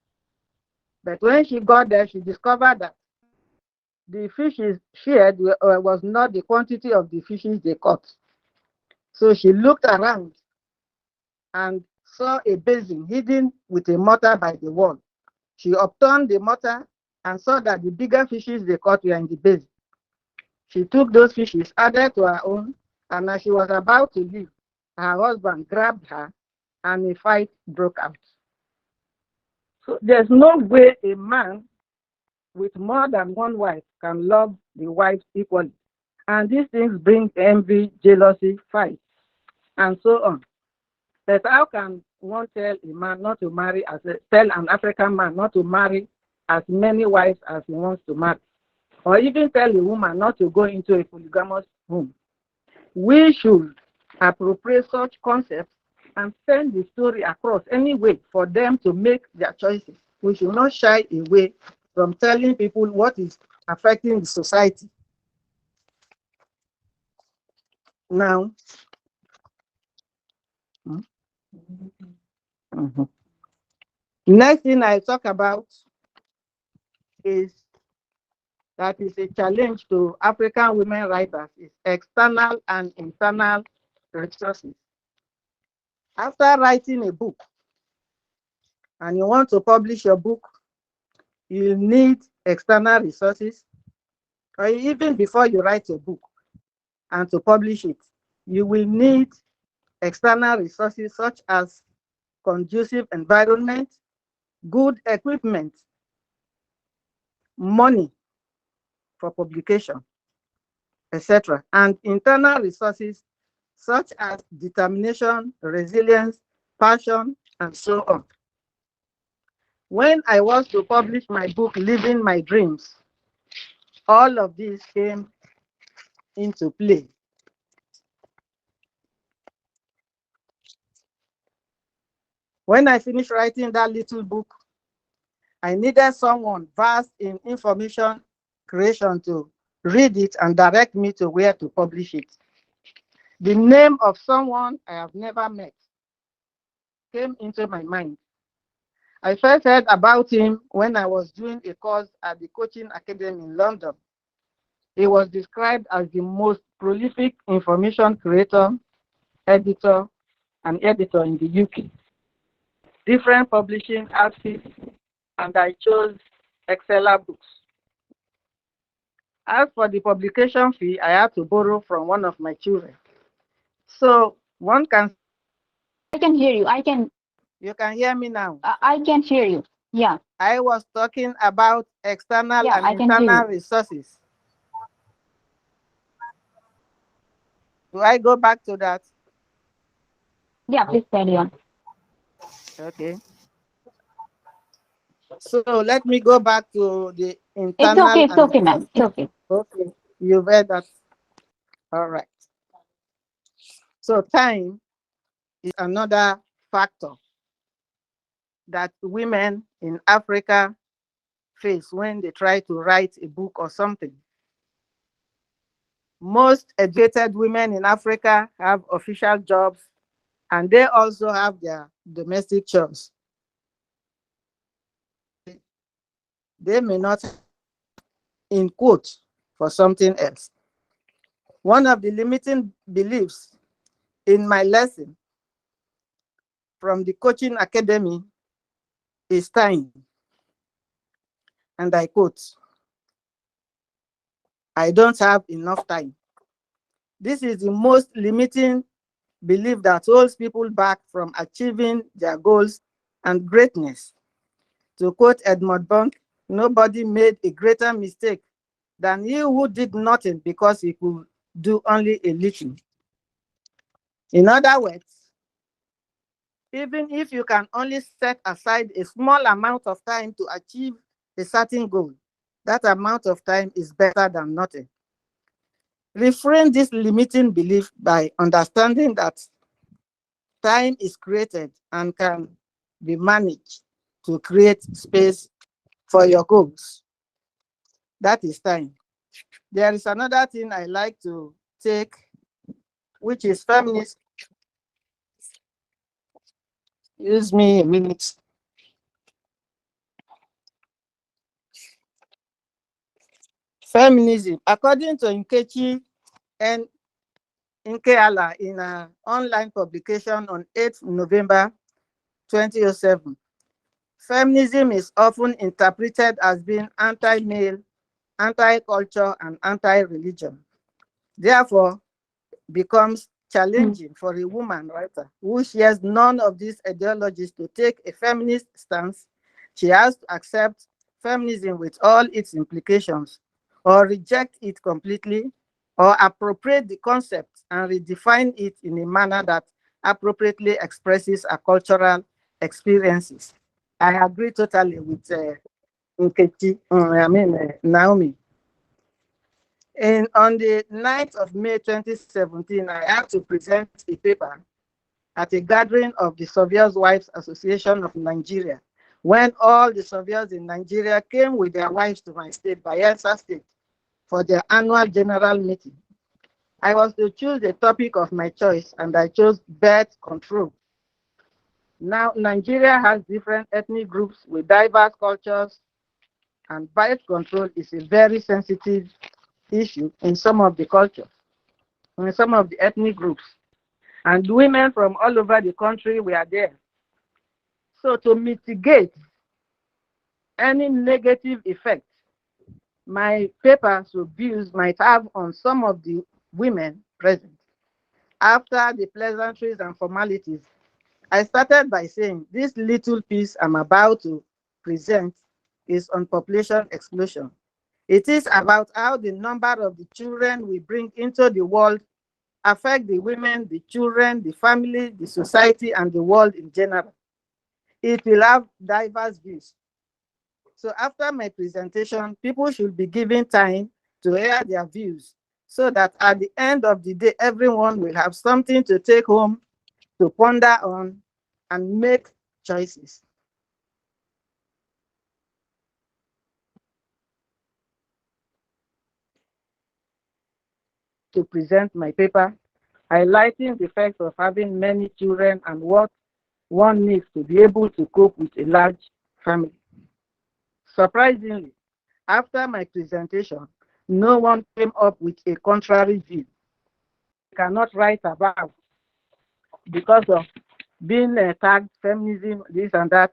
Speaker 6: But when she got there, she discovered that the fishes shared was not the quantity of the fishes they caught. So she looked around and saw a basin hidden with a mortar by the wall. She upturned the mortar and saw that the bigger fishes they caught were in the basin. She took those fishes, added to her own, and as she was about to leave, her husband grabbed her and a fight broke out. So there's no way a man with more than one wife can love the wives equally. And these things bring envy, jealousy, fight, and so on. But how can one tell a man not to marry, tell an African man not to marry as many wives as he wants to marry? Or even tell a woman not to go into a polygamous home? We should appropriate such concepts and send the story across anyway for them to make their choices. We should not shy away from telling people what is affecting the society. Now, next thing I talk about is that is a challenge to African women writers is external and internal resources. After writing a book and you want to publish your book, you need external resources, or even before you write your book and to publish it, you will need external resources such as conducive environment, good equipment, money, for publication, etc., and internal resources such as determination, resilience, passion, and so on. When I was to publish my book, Living My Dreams, all of these came into play. When I finished writing that little book, I needed someone versed in information creation to read it and direct me to where to publish it. The name of someone I have never met came into my mind. I first heard about him when I was doing a course at the Coaching Academy in London. He was described as the most prolific information creator, editor, and editor in the UK. Different publishing outfits, and I chose Exceller Books. As for the publication fee, I had to borrow from one of my children. So one can.
Speaker 1: I can hear you.
Speaker 6: You can hear me now.
Speaker 1: I can hear you. Yeah.
Speaker 6: I was talking about external
Speaker 1: Yeah,
Speaker 6: and
Speaker 1: I can hear
Speaker 6: internal
Speaker 1: you.
Speaker 6: resources. Do I go back to that?
Speaker 1: Yeah, please carry on.
Speaker 6: Okay. So let me go back to the
Speaker 1: It's
Speaker 6: internal
Speaker 1: okay. It's
Speaker 6: and
Speaker 1: okay, ma'am. It's okay.
Speaker 6: okay. You've heard that. All right. So time is another factor that women in Africa face when they try to write a book or something. Most educated women in Africa have official jobs and they also have their domestic chores. They may not in quote for something else. One of the limiting beliefs in my lesson from the Coaching Academy is time. And I quote, I don't have enough time. This is the most limiting belief that holds people back from achieving their goals and greatness. To quote Edmund Burke, nobody made a greater mistake than he who did nothing because he could do only a little. In other words, even if you can only set aside a small amount of time to achieve a certain goal, that amount of time is better than nothing. Reframe this limiting belief by understanding that time is created and can be managed to create space for your goals. That is time. There is another thing I like to take, which is feminist. Use me a minute. Feminism, according to Nkechi and Nkeala in an online publication on 8th November 2007, feminism is often interpreted as being anti-male, anti-culture, and anti-religion. Therefore, becomes challenging for a woman writer who shares none of these ideologies to take a feminist stance. She has to accept feminism with all its implications, or reject it completely, or appropriate the concept and redefine it in a manner that appropriately expresses our cultural experiences. I agree totally with Naomi. And on the 9th of May 2017, I had to present a paper at a gathering of the Surveyors' Wives Association of Nigeria, when all the surveyors in Nigeria came with their wives to my state, Bayelsa State, for their annual general meeting. I was to choose the topic of my choice, and I chose birth control. Now, Nigeria has different ethnic groups with diverse cultures, and birth control is a very sensitive issue in some of the cultures, in some of the ethnic groups. And women from all over the country were there. So to mitigate any negative effect my paper's views might have on some of the women present, after the pleasantries and formalities, I started by saying this little piece I'm about to present is on population explosion. It is about how the number of the children we bring into the world affect the women, the children, the family, the society, and the world in general. It will have diverse views. So after my presentation, people should be given time to hear their views so that at the end of the day, everyone will have something to take home, to ponder on, and make choices. To present my paper, highlighting the effects of having many children and what one needs to be able to cope with a large family. Surprisingly, after my presentation, no one came up with a contrary view. I cannot write about because of being tagged feminism, this and that.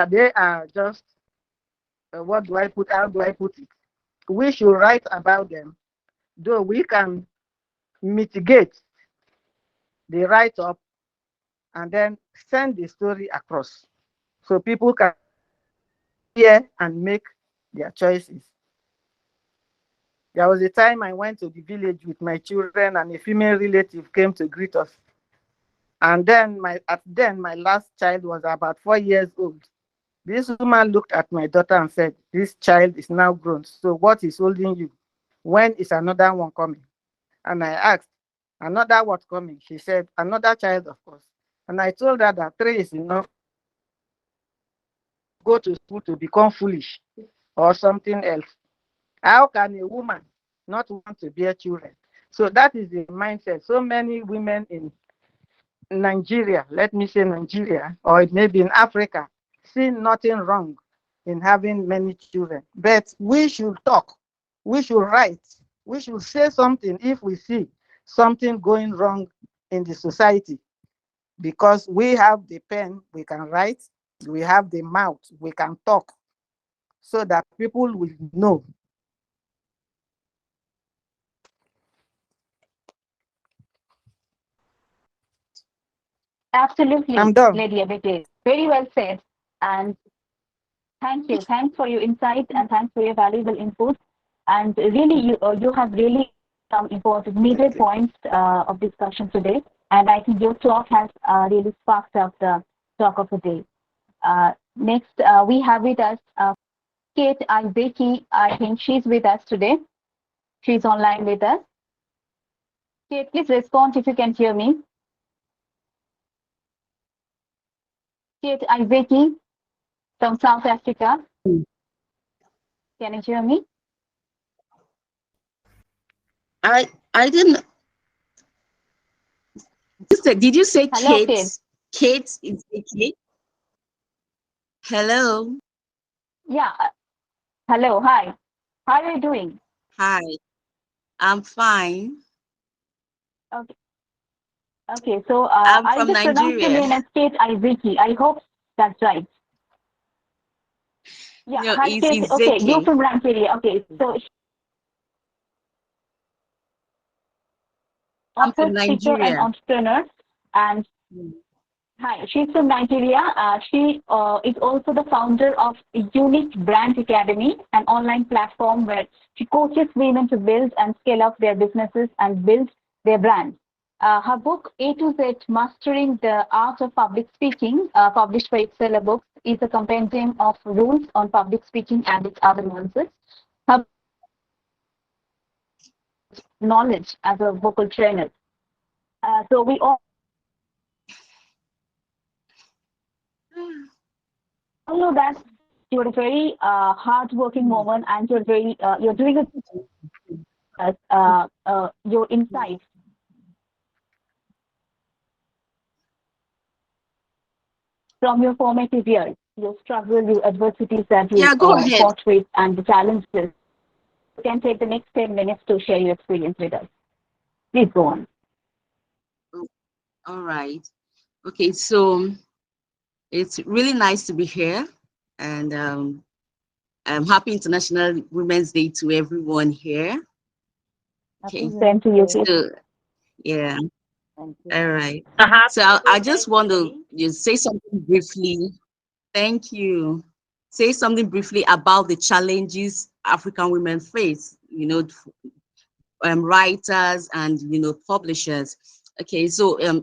Speaker 6: They are just, what do I put, how do I put it? We should write about them, though we can mitigate the write up and then send the story across so people can hear and make their choices. There was a time I went to the village with my children and a female relative came to greet us. And then my last child was about 4 years old. This woman looked at my daughter and said, "This child is now grown. So what is holding you? When is another one coming?" And I asked, "Another what coming?" She said, "Another child, of course." And I told her that 3 is enough. Go to school to become foolish or something else. How can a woman not want to bear children? So that is the mindset. So many women in Nigeria, let me say Nigeria, or maybe in Africa, see nothing wrong in having many children. But we should talk, we should write, we should say something if we see something going wrong in the society. Because we have the pen, we can write, we have the mouth, we can talk, so that people will know.
Speaker 1: Absolutely,
Speaker 6: I'm done.
Speaker 1: Lady Abete. Very well said. And thank you. Thanks for your insight and thanks for your valuable input. And really, you have really some important needed points of discussion today. And I think your talk has really sparked up the talk of the day. Next, we have with us Kate Ibeki. I think she's with us today. She's online with us. Kate, please respond if you can hear me. Kate Ibeki from South Africa. Can you hear me?
Speaker 7: I didn't. Did you say
Speaker 1: Hello,
Speaker 7: Kate?
Speaker 1: Kate.
Speaker 7: Kate is a Kate. Hello.
Speaker 1: Yeah. Hello. Hi. How are you doing?
Speaker 7: Hi. I'm fine.
Speaker 1: Okay. Okay. So
Speaker 7: I'm
Speaker 1: I
Speaker 7: from
Speaker 1: just pronounced your
Speaker 7: Nigeria.
Speaker 1: name as Kate Ibeki. I hope that's right. Yeah.
Speaker 7: No,
Speaker 1: Hi, Kate.
Speaker 7: it's
Speaker 1: Okay. You're
Speaker 7: Zeke.
Speaker 1: from Nigeria. Okay. So
Speaker 7: I'm
Speaker 1: author,
Speaker 7: from
Speaker 1: speaker, and
Speaker 7: Nigeria.
Speaker 1: entrepreneur. And hi, she's from Nigeria. She is also the founder of Unique Brand Academy, an online platform where she coaches women to build and scale up their businesses and build their brands. Her book, A to Z Mastering the Art of Public Speaking, published by Exceller Books, is a compendium of rules on public speaking and its other nuances. Her knowledge as a vocal trainer. So we all know that you're a very hardworking woman and you're doing your insights from your formative years, your struggle, your adversities that you
Speaker 7: Yeah, go ahead.
Speaker 1: fought with, and the challenges. You can take the next 10 minutes to share your experience with us. Please go on.
Speaker 7: All right. Okay, so it's really nice to be here, and happy International Women's Day to everyone here. Okay.
Speaker 1: Same to you.
Speaker 7: So yeah.
Speaker 2: Thank you.
Speaker 7: All right.
Speaker 3: Uh-huh.
Speaker 7: So I just want to just say something briefly. Thank you. say something briefly about the challenges African women face, writers and, publishers. Okay, so a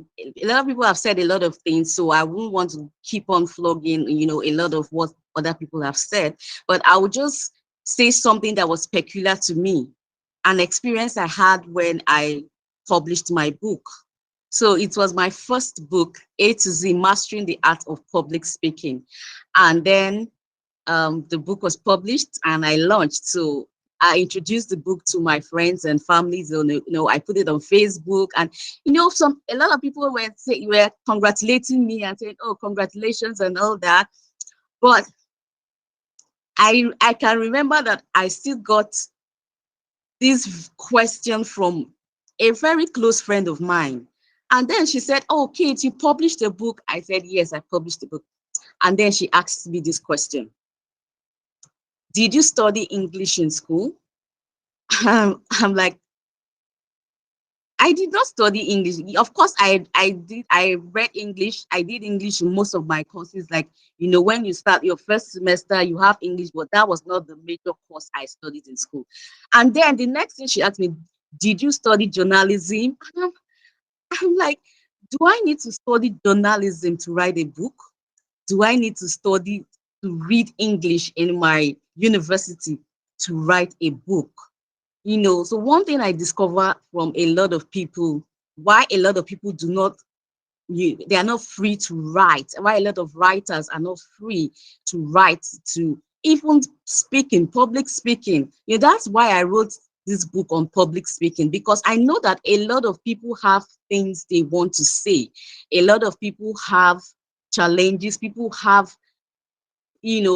Speaker 7: lot of people have said a lot of things, so I wouldn't want to keep on flogging, a lot of what other people have said, but I would just say something that was peculiar to me, an experience I had when I published my book. So it was my first book, A to Z, Mastering the Art of Public Speaking. And then the book was published and I launched. So I introduced the book to my friends and families. I put it on Facebook, and a lot of people were congratulating me and saying, "Oh, congratulations," and all that. But I can remember that I still got this question from a very close friend of mine. And then she said, "Oh, Kate, you published a book." I said, "Yes, I published a book." And then she asked me this question: "Did you study English in school?" I'm like, I did not study English. Of course, I read English. I did English in most of my courses. Like, when you start your first semester, you have English, but that was not the major course I studied in school. And then the next thing she asked me, "Did you study journalism?" And I'm like, do I need to study journalism to write a book? Do I need to study to read English in my university to write a book? So one thing I discover from a lot of people, why a lot of people they are not free to write, why a lot of writers are not free to write, to even speaking, public speaking. That's why I wrote this book on public speaking, because I know that a lot of people have things they want to say. A lot of people have challenges, people have,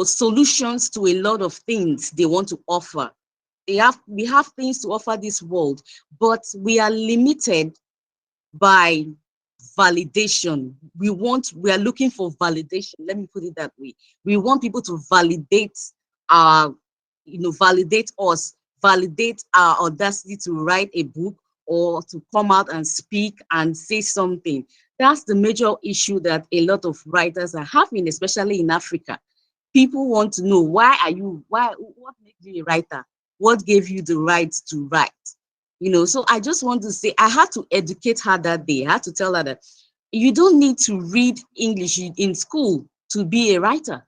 Speaker 7: solutions to a lot of things they want to offer. We have things to offer this world, but we are limited by validation. We are looking for validation. Let me put it that way. We want people to validate validate us, validate our audacity to write a book or to come out and speak and say something. That's the major issue that a lot of writers are having, especially in Africa. People want to know, what makes you a writer? What gave you the right to write? So I just want to say, I had to educate her that day. I had to tell her that you don't need to read English in school to be a writer.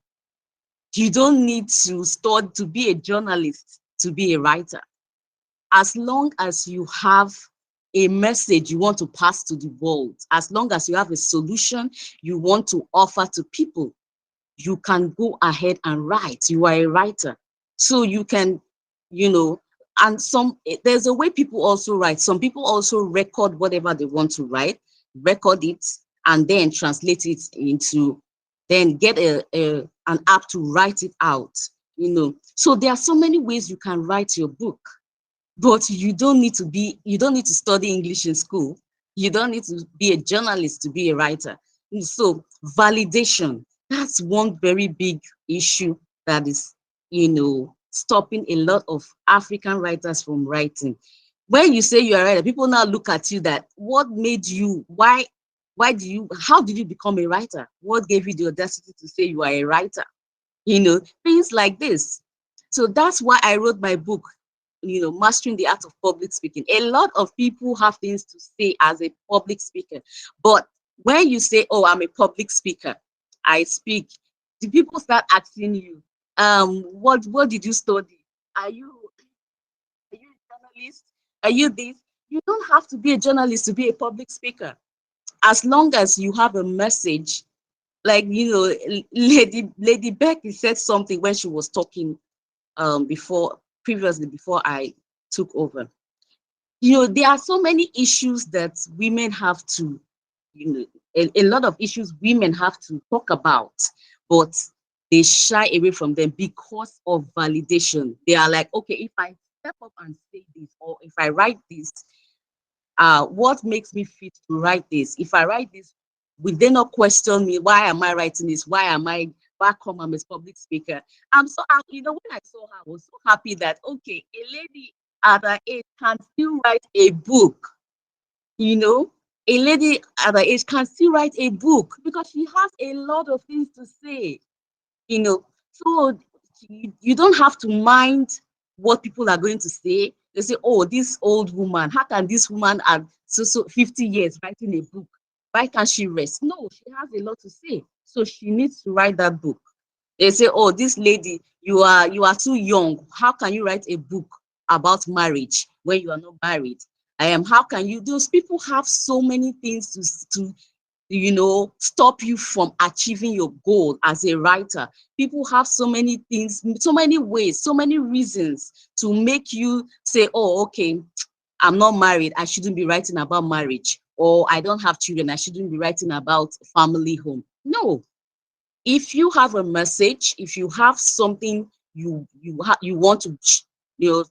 Speaker 7: You don't need to study to be a journalist to be a writer. As long as you have a message you want to pass to the world, as long as you have a solution you want to offer to people, you can go ahead and write. You are a writer. So you can, and there's a way people also write. Some people also record whatever they want to write, record it, and then translate it into, then get an app to write it out. So there are so many ways you can write your book, but you don't need to study English in school. You don't need to be a journalist to be a writer. So validation, that's one very big issue that is, stopping a lot of African writers from writing. When you say you are a writer, people now look at you that, what made you, how did you become a writer? What gave you the audacity to say you are a writer? Things like this. So that's why I wrote my book, Mastering the Art of Public Speaking. A lot of people have things to say as a public speaker, but when you say, "Oh, I'm a public speaker, I speak," the people start asking you, what did you study? Are you a journalist? Are you this? You don't have to be a journalist to be a public speaker. As long as you have a message, like, Lady Becky said something when she was talking previously before I took over. There are so many issues that women have to, a lot of issues women have to talk about, but they shy away from them because of validation. They are like, okay, if I step up and say this, or if I write this, what makes me fit to write this? If I write this, will they not question me? Why am I writing this? Why come I'm a public speaker? I'm so, when I saw her, I was so happy that, okay, a lady at her age can still write a book. A lady at her age can still write a book because she has a lot of things to say. So you don't have to mind what people are going to say. They say, oh, this old woman, how can this woman at so 50 years writing a book? Why can't she rest? No, she has a lot to say. So she needs to write that book. They say, oh, this lady, you are too young. How can you write a book about marriage when you are not married? How can you? Those people have so many things to stop you from achieving your goal as a writer. People have so many things, so many ways, so many reasons to make you say, oh, okay, I'm not married, I shouldn't be writing about marriage, or I don't have children, I shouldn't be writing about family home. No, if you have a message, if you have something you want to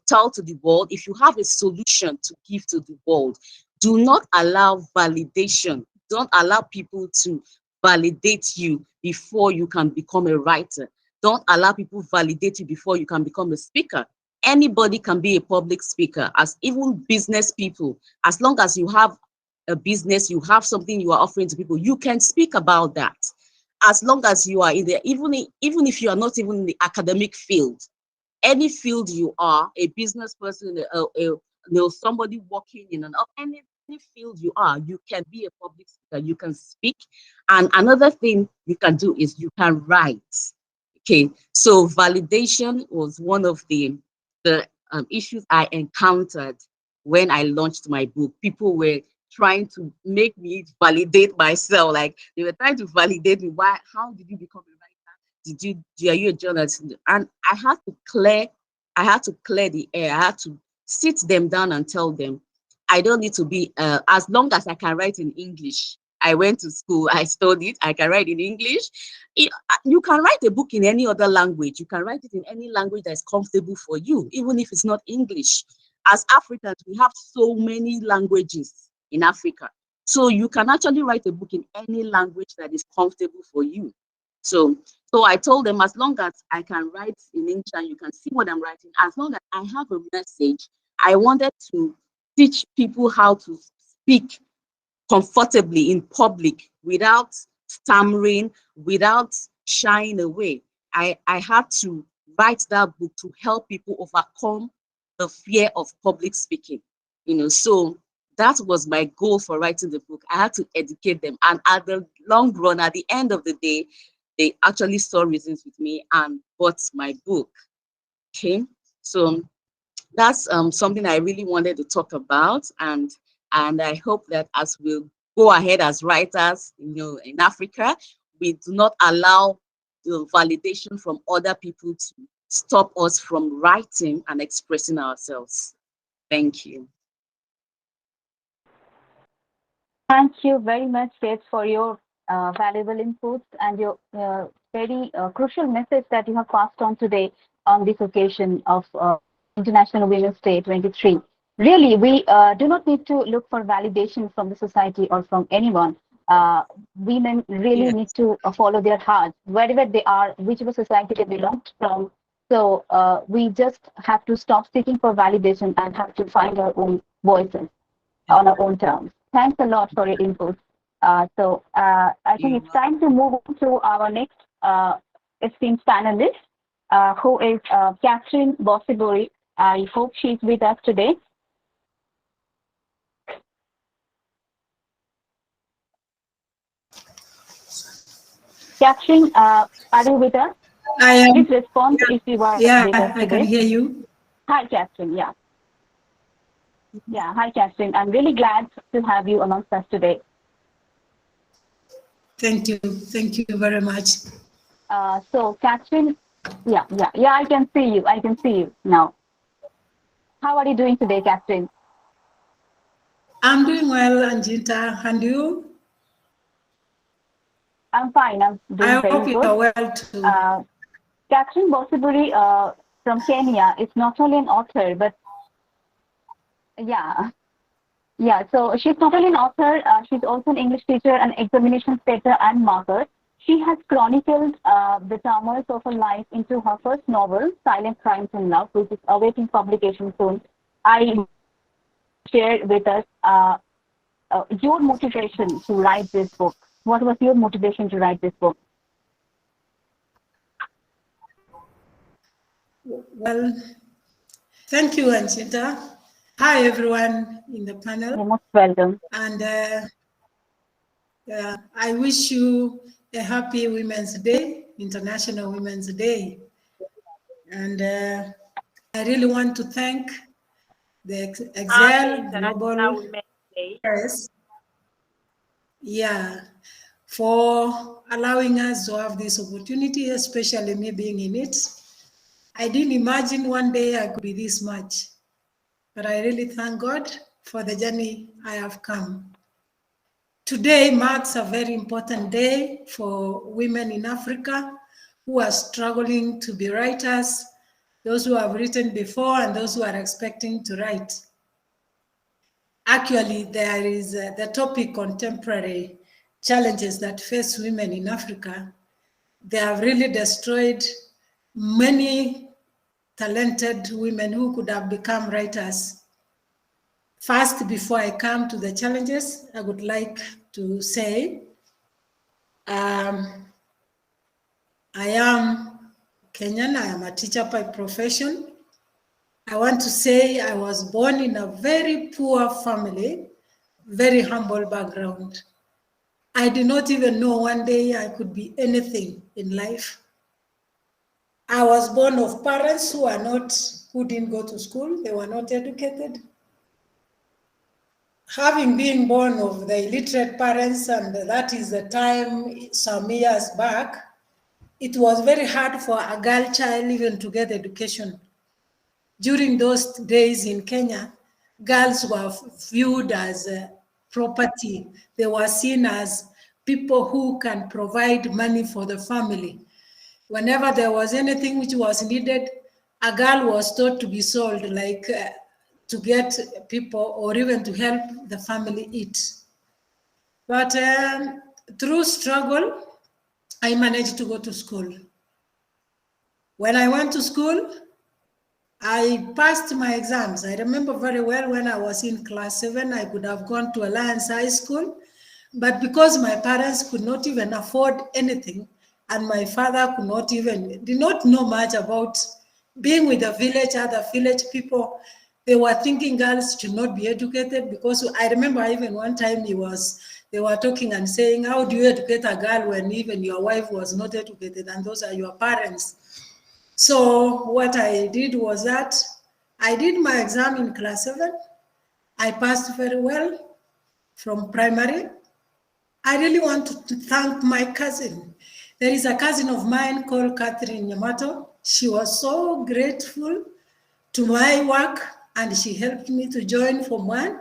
Speaker 7: tell to the world, if you have a solution to give to the world, do not allow validation. Don't allow people to validate you before you can become a writer. Don't allow people validate you before you can become a speaker. Anybody can be a public speaker, as even business people. As long as you have a business, you have something you are offering to people, you can speak about that. As long as you are in there, even if you are not even in the academic field, any field you are, a business person, somebody working in any field you are, you can be a public speaker, you can speak. And another thing you can do is you can write. Okay, so validation was one of the issues I encountered when I launched my book. People were trying to make me validate myself. Like they were trying to validate me. How did you become a writer? Are you a journalist? And I had to clear the air. I had to sit them down and tell them, I don't need to be, as long as I can write in English. I went to school, I studied, I can write in English. You can write a book in any other language. You can write it in any language that is comfortable for you, even if it's not English. As Africans, we have so many languages in Africa. So you can actually write a book in any language that is comfortable for you. So I told them, as long as I can write in English and you can see what I'm writing, as long as I have a message, I wanted to teach people how to speak comfortably in public without stammering, without shying away. I had to write that book to help people overcome the fear of public speaking. So that was my goal for writing the book. I had to educate them. And at the long run, at the end of the day, they actually saw reasons with me and bought my book. Okay, so that's something I really wanted to talk about, and I hope that as we go ahead as writers, in Africa, we do not allow the validation from other people to stop us from writing and expressing ourselves. Thank you.
Speaker 1: Thank you very much, Faith, for your valuable inputs and your very crucial message that you have passed on today on this occasion of International Women's Day 23. Really, we do not need to look for validation from the society or from anyone. Women really need to follow their heart, wherever they are, whichever society they belong from. So we just have to stop seeking for validation and have to find our own voices on our own terms. Thanks a lot for your input. I think it's time to move on to our next esteemed panelist, who is Catherine Bossibori. I hope she's with us today. Catherine, are you with us?
Speaker 8: I am.
Speaker 1: Please respond if you are with us
Speaker 8: I can hear you.
Speaker 1: Hi, Catherine. Yeah. Yeah, hi, Catherine. I'm really glad to have you amongst us today.
Speaker 8: Thank you. Thank you very much.
Speaker 1: So, Catherine, yeah, I can see you. I can see you now. How are you doing today, Catherine?
Speaker 8: I'm doing well, Anjita. And you?
Speaker 1: I'm fine. I'm doing very good.
Speaker 8: You're well too.
Speaker 1: Catherine Bossibori from Kenya is not only an author, but so she's not only an author, she's also an English teacher, an examination setter and marker. She has chronicled the turmoils of her life into her first novel, Silent Crimes in Love, which is awaiting publication soon. I shared with us your motivation to write this book. What was your motivation to write this book?
Speaker 8: Well, thank you, Anjita. Hi, everyone in the panel.
Speaker 1: You're most welcome.
Speaker 8: And I wish you a happy Women's Day, International Women's Day. And I really want to thank the
Speaker 3: Happy
Speaker 8: Excel
Speaker 3: International
Speaker 8: Global
Speaker 3: Women's Day.
Speaker 8: Press, for allowing us to have this opportunity, especially me being in it. I didn't imagine one day I could be this much, but I really thank God for the journey I have come. Today marks a very important day for women in Africa who are struggling to be writers, those who have written before and those who are expecting to write. Actually, there is the topic contemporary challenges that face women in Africa. They have really destroyed many talented women who could have become writers. First, before I come to the challenges, I would like to say I am Kenyan. I am a teacher by profession. I want to say I was born in a very poor family, very humble background. I did not even know one day I could be anything in life. I was born of parents who didn't go to school, they were not educated. Having been born of the illiterate parents, and that is the time some years back, it was very hard for a girl child even to get education. During those days in Kenya, girls were viewed as property. They were seen as people who can provide money for the family. Whenever there was anything which was needed, a girl was thought to be sold, like to get people or even to help the family eat. But through struggle, I managed to go to school. When I went to school, I passed my exams. I remember very well when I was in class 7, I could have gone to Alliance High School, but because my parents could not even afford anything, and my father did not know much about being with the village, other village people, they were thinking girls should not be educated, because I remember even one time they were talking and saying, how do you educate a girl when even your wife was not educated and those are your parents? So what I did was that I did my exam in class 7. I passed very well from primary. I really want to thank my cousin. There is a cousin of mine called Catherine Yamato. She was so grateful to my work and she helped me to join Form 1.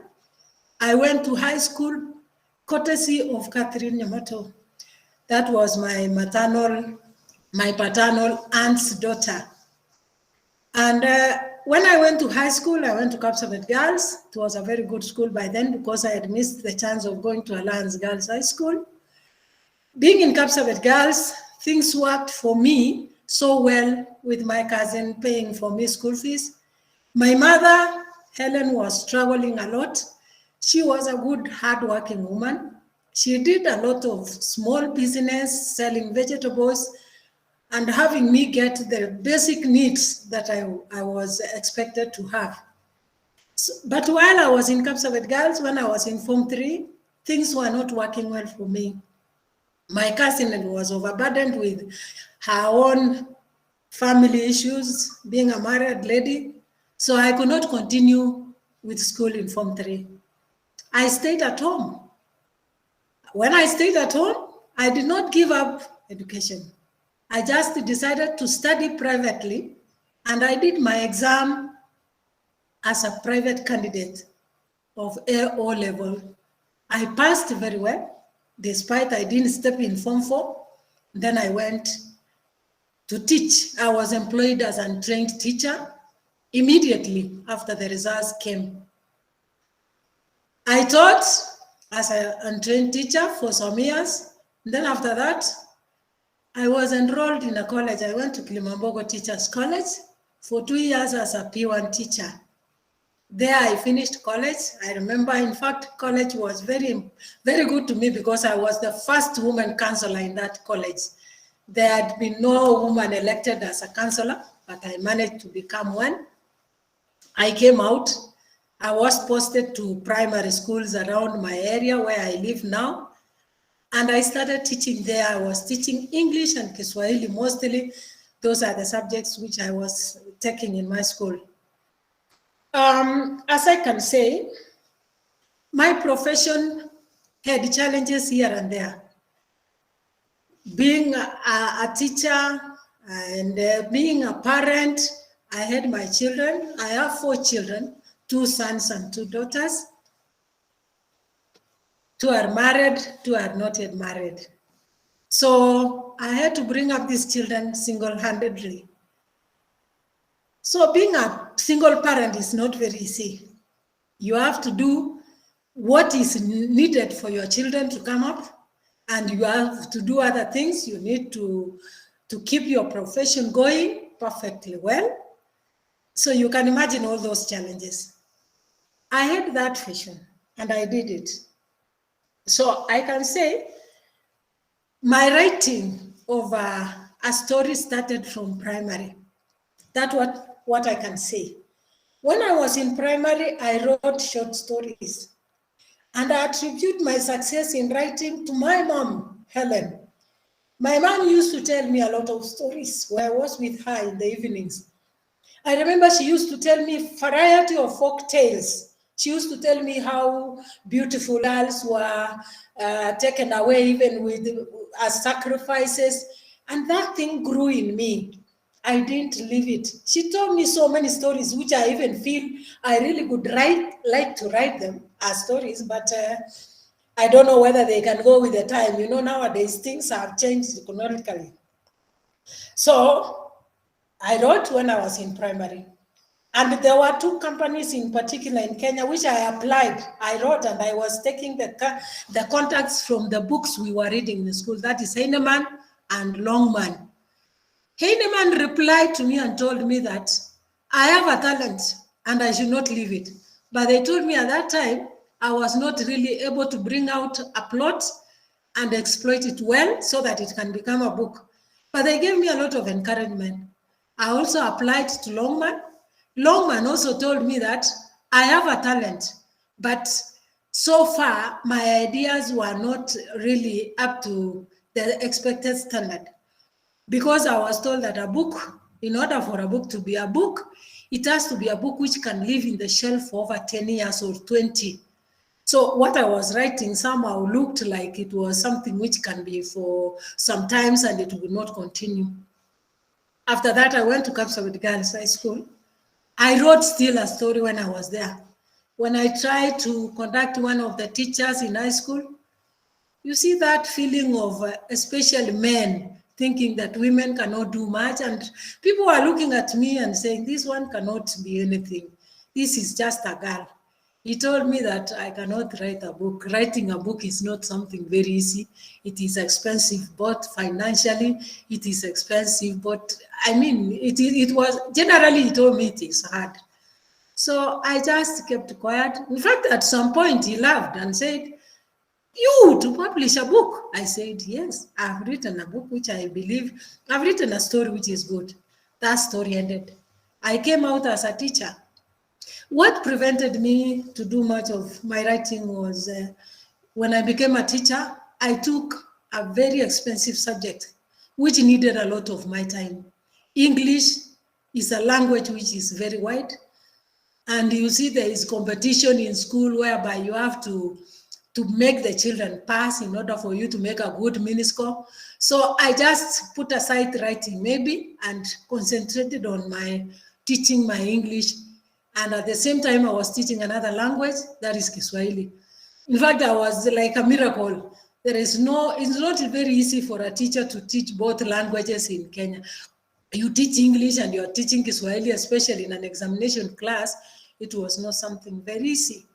Speaker 8: I went to high school courtesy of Catherine Yamato. That was my paternal aunt's daughter. And when I went to high school, I went to Kapsabet Girls. It was a very good school by then because I had missed the chance of going to Alliance Girls High School. Being in Kapsabet Girls, things worked for me so well with my cousin paying for me school fees. My mother, Helen, was struggling a lot. She was a good, hardworking woman. She did a lot of small business, selling vegetables, and having me get the basic needs that I was expected to have. So, but while I was in Kapsabet Girls, when I was in Form 3, things were not working well for me. My cousin was overburdened with her own family issues, being a married lady, so I could not continue with school in Form 3. I stayed at home. When I stayed at home, I did not give up education. I just decided to study privately, and I did my exam as a private candidate of O level. I passed very well, despite I didn't step in Form 4. Then I went to teach. I was employed as an untrained teacher immediately after the results came. I taught as an untrained teacher for some years. Then after that, I was enrolled in a college. I went to Kilimambogo Teachers College for 2 years as a P1 teacher. There I finished college. I remember, in fact, college was very, very good to me because I was the first woman counselor in that college. There had been no woman elected as a counselor. but I managed to become one. I came out. I was posted to primary schools around my area where I live now. And I started teaching there. I was teaching English and Kiswahili mostly. Those are the subjects which I was taking in my school. As I can say, my profession had challenges here and there. Being a teacher and being a parent, I had my children. I have 4 children, 2 sons and 2 daughters. 2 are married, 2 are not yet married. So I had to bring up these children single-handedly. So being a single parent is not very easy. You have to do what is needed for your children to come up, and you have to do other things. You need to keep your profession going perfectly well. So you can imagine all those challenges. I had that vision and I did it. So I can say my writing of a story started from primary. That's what I can say. When I was in primary, I wrote short stories. And I attribute my success in writing to my mom, Helen. My mom used to tell me a lot of stories where I was with her in the evenings. I remember she used to tell me variety of folk tales. She used to tell me how beautiful girls were taken away even with as sacrifices. And that thing grew in me. I didn't leave it. She told me so many stories, which I even feel I really would like to write them as stories, but I don't know whether they can go with the time. You know, nowadays things have changed economically. So I wrote when I was in primary. And there were 2 companies in particular in Kenya, which I applied. I wrote and I was taking the contacts from the books we were reading in the school. That is Heinemann and Longman. Heinemann replied to me and told me that I have a talent and I should not leave it. But they told me at that time, I was not really able to bring out a plot and exploit it well so that it can become a book. But they gave me a lot of encouragement. I also applied to Longman. Longman also told me that I have a talent, but so far my ideas were not really up to the expected standard. Because I was told that a book, in order for a book to be a book, it has to be a book which can live in the shelf for over 10 years or 20. So what I was writing somehow looked like it was something which can be for some times and it would not continue. After that, I went to Kapsabet Girls High School. I wrote still a story when I was there. When I tried to conduct one of the teachers in high school, you see that feeling of especially men thinking that women cannot do much, and people are looking at me and saying, this one cannot be anything. This is just a girl. He told me that I cannot write a book. Writing a book is not something very easy. It is expensive, both financially, it is expensive, but I mean, it was, generally he told me it is hard. So I just kept quiet. In fact, at some point he laughed and said, you to publish a book? I said, yes, I've written a book which I believe, I've written a story which is good. That story ended. I came out as a teacher. What prevented me to do much of my writing was when I became a teacher, I took a very expensive subject which needed a lot of my time. English is a language which is very wide. And you see there is competition in school whereby you have to make the children pass in order for you to make a good mini score. So I just put aside writing maybe and concentrated on my teaching my English. And at the same time, I was teaching another language, that is Kiswahili. In fact, I was like a miracle. It's not very easy for a teacher to teach both languages in Kenya. You teach English and you're teaching Kiswahili, especially in an examination class, it was not something very easy.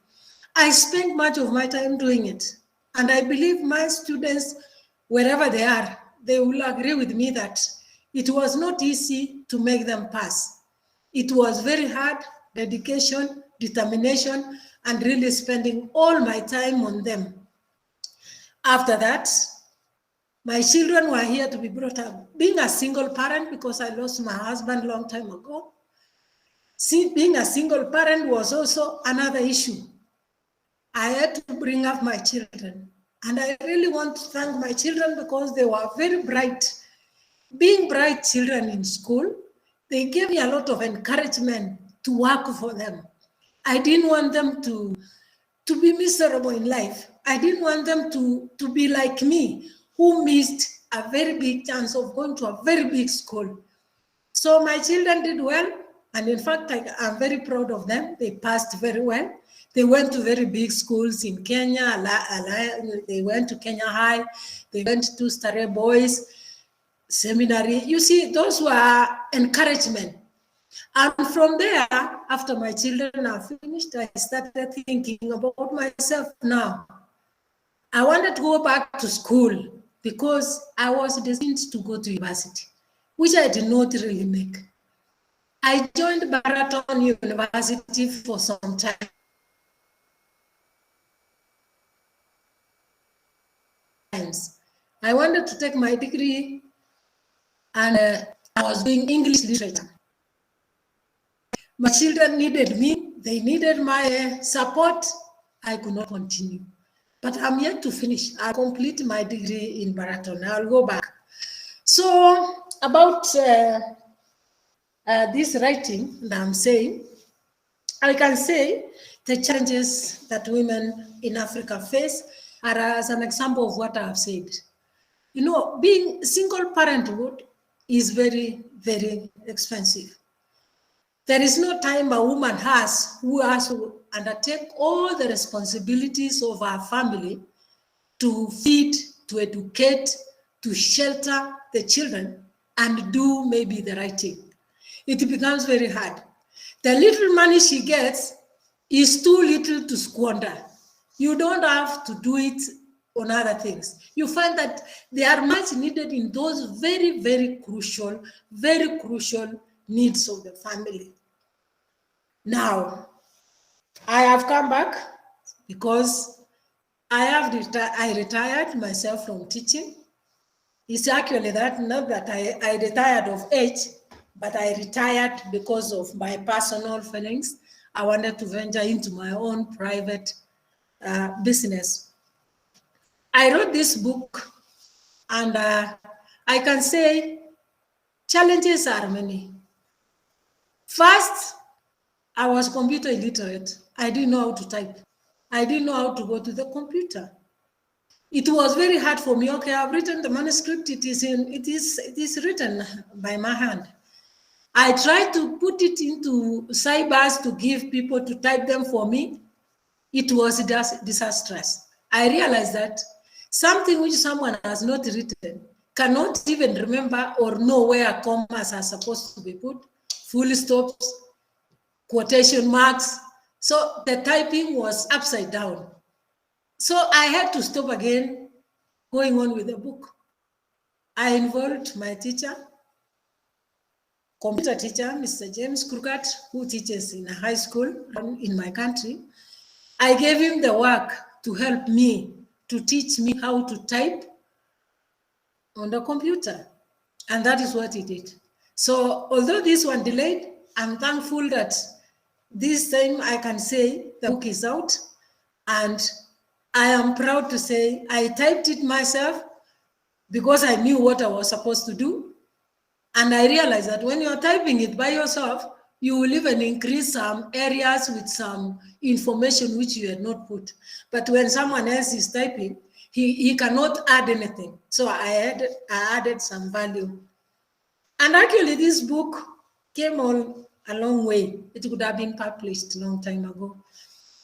Speaker 8: I spent much of my time doing it. And I believe my students, wherever they are, they will agree with me that it was not easy to make them pass. It was very hard, dedication, determination, and really spending all my time on them. After that, My children were here to be brought up. Being a single parent, because I lost my husband a long time ago, being a single parent was also another issue. I had to bring up my children. And I really want to thank my children because they were very bright. Being bright children in school, they gave me a lot of encouragement to work for them. I didn't want them to be miserable in life. I didn't want them to be like me, who missed a very big chance of going to a very big school. So my children did well. And in fact, I'm very proud of them. They passed very well. They went to very big schools in Kenya. They went to Kenya High. They went to Stare Boys Seminary. You see, those were encouragement. And from there, after my children are finished, I started thinking about myself now. I wanted to go back to school because I was destined to go to university, which I did not really make. I joined Marathon University for some time. I wanted to take my degree, and I was doing English literature. My children needed me. They needed my support. I could not continue. But I'm yet to finish. I'll complete my degree in Marathon. I'll go back. So about this writing that I'm saying, I can say the challenges that women in Africa face are as an example of what I've said. You know, being single parenthood is very, very expensive. There is no time a woman has who has to undertake all the responsibilities of her family to feed, to educate, to shelter the children, and do maybe the right thing. It becomes very hard. The little money she gets is too little to squander. You don't have to do it on other things. You find that they are much needed in those very, very crucial needs of the family. Now, I have come back because I retired myself from teaching. It's actually that, not that I retired of age, but I retired because of my personal feelings. I wanted to venture into my own private business. I wrote this book, and I can say challenges are many. First, I was computer illiterate. I didn't know how to type. I didn't know how to go to the computer. It was very hard for me. Okay, I've written the manuscript. It is written by my hand. I tried to put it into cybers to give people to type them for me. It was disastrous. I realized that something which someone has not written cannot even remember or know where commas are supposed to be put, full stops, quotation marks. So the typing was upside down. So I had to stop again going on with the book. I involved my teacher, computer teacher, Mr. James Krugat, who teaches in a high school in my country. I gave him the work to help me, to teach me how to type on the computer. And that is what he did. So although this one delayed, I'm thankful that this time I can say the book is out, and I am proud to say I typed it myself because I knew what I was supposed to do. And I realized that when you're typing it by yourself, you will even increase some areas with some information which you had not put. But when someone else is typing, he cannot add anything. So I added some value. And actually this book came on a long way. It would have been published a long time ago.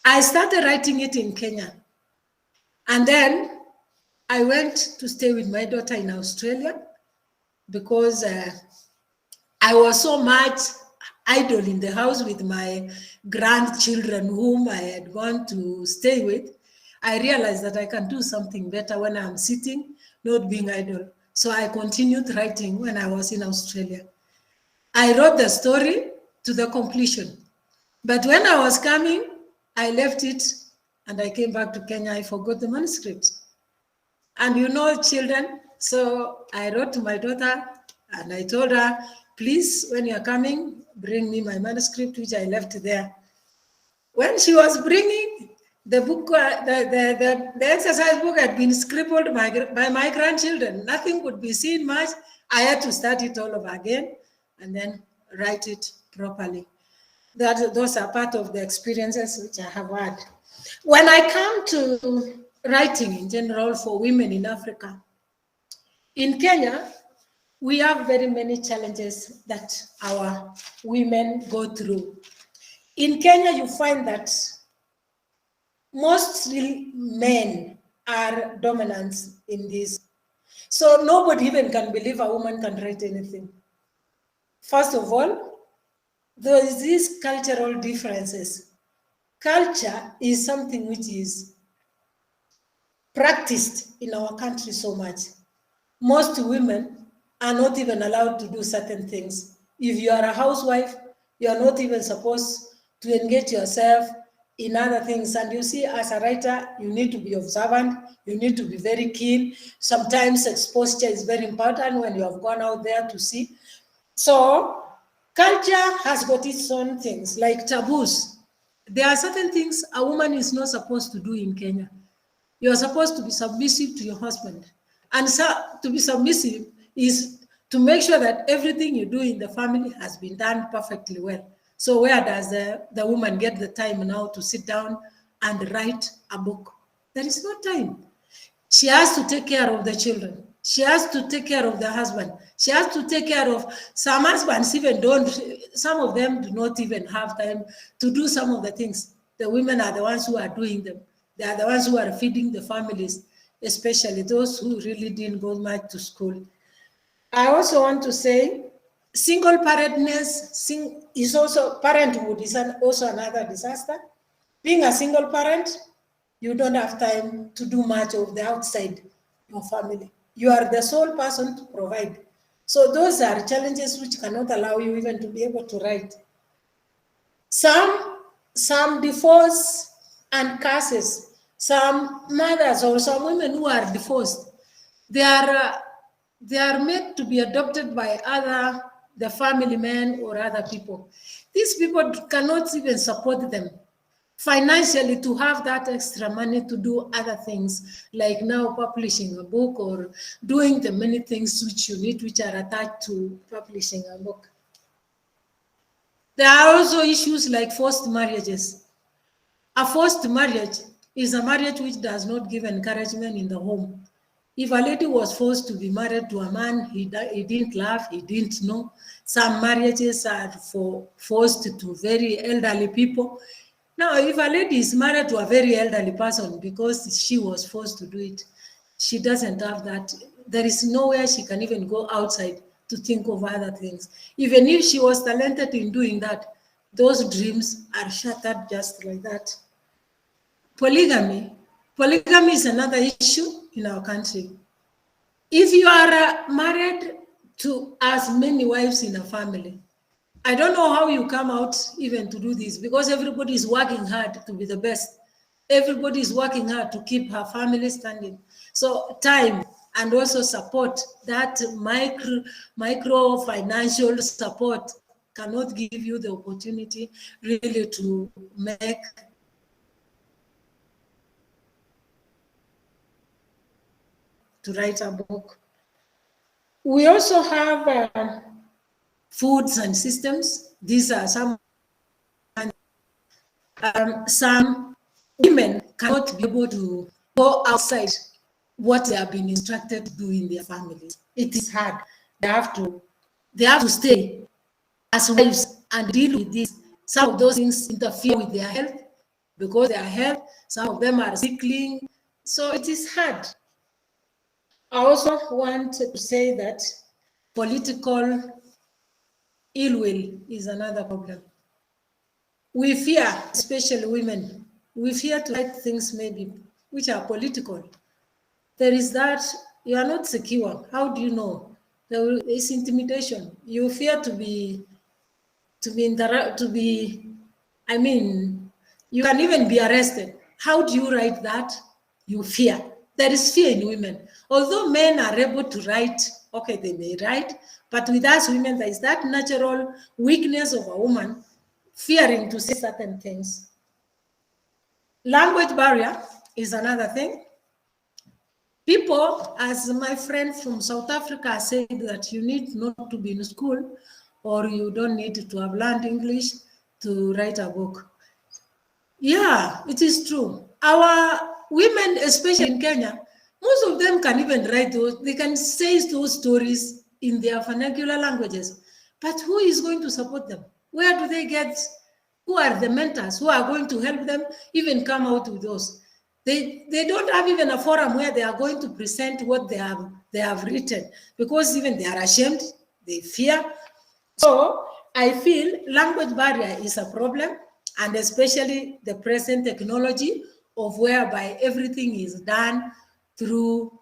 Speaker 8: I started writing it in Kenya. And then I went to stay with my daughter in Australia because I was so much idle in the house with my grandchildren whom I had gone to stay with. I realized that I can do something better when I'm sitting, not being idle. So I continued writing when I was in Australia. I wrote the story to the completion. But when I was coming, I left it and I came back to Kenya. I forgot the manuscript. And you know, children, So I wrote to my daughter and I told her, please, when you're coming, bring me my manuscript, which I left there. When she was bringing the book, the exercise book had been scribbled by my grandchildren. Nothing could be seen much. I had to start it all over again and then write it properly. Those are part of the experiences which I have had. When I come to writing in general for women in Africa, in Kenya, we have very many challenges that our women go through. In Kenya, you find that mostly men are dominant in this. So nobody even can believe a woman can write anything. First of all, there is these cultural differences. Culture is something which is practiced in our country so much. Most women are not even allowed to do certain things. If you are a housewife, you are not even supposed to engage yourself in other things. And you see, as a writer, you need to be observant, you need to be very keen. Sometimes exposure is very important when you have gone out there to see. So culture has got its own things, like taboos. There are certain things a woman is not supposed to do in Kenya. You are supposed to be submissive to your husband. And so to be submissive is to make sure that everything you do in the family has been done perfectly well. So where does the woman get the time now to sit down and write a book? There is no time. She has to take care of the children. She has to take care of the husband. She has to take care of, some husbands even don't, some of them do not even have time to do some of the things. The women are the ones who are doing them. They are the ones who are feeding the families, especially those who really didn't go much to school. I also want to say, single parentness is also, parenthood is also another disaster. Being a single parent, you don't have time to do much of the outside your family. You are the sole person to provide. So those are challenges which cannot allow you even to be able to write. Some divorce and cases, some mothers or some women who are divorced, they are made to be adopted by the family men or other people. These people cannot even support them financially to have that extra money to do other things, like now publishing a book or doing the many things which you need, which are attached to publishing a book. There are also issues like forced marriages. A forced marriage is a marriage which does not give encouragement in the home. If a lady was forced to be married to a man he didn't love, he didn't know, some marriages are forced to very elderly people. Now, if a lady is married to a very elderly person because she was forced to do it, she doesn't have that. There is nowhere she can even go outside to think of other things. Even if she was talented in doing that, those dreams are shattered just like that. Polygamy is another issue in our country. If you are married to as many wives in a family, I don't know how you come out even to do this, because everybody is working hard to be the best. Everybody is working hard to keep her family standing. So time and also support, that micro financial support cannot give you the opportunity really to make to write a book. We also have foods and systems. These are some women cannot be able to go outside what they have been instructed to do in their families. It is hard. They have to stay as wives and deal with this. Some of those things interfere with their health because their health, some of them are sickly. So it is hard. I also want to say that political ill will is another problem. We fear, especially women, we fear to write things maybe which are political. There is that, you are not secure. How do you know? There is intimidation. You fear I mean, you can even be arrested. How do you write that? You fear. there is fear in women. Although men are able to write, okay, they may write, but with us women, there is that natural weakness of a woman fearing to say certain things. Language barrier is another thing. People, as my friend from South Africa said, that you need not to be in school or you don't need to have learned English to write a book. Yeah, it is true. Our women, especially in Kenya, most of them can even write those, they can say those stories in their vernacular languages. But who is going to support them? Where do they get, who are the mentors who are going to help them even come out with those? They don't have even a forum where they are going to present what they have written, because even they are ashamed, they fear. So I feel language barrier is a problem, and especially the present technology of whereby everything is done through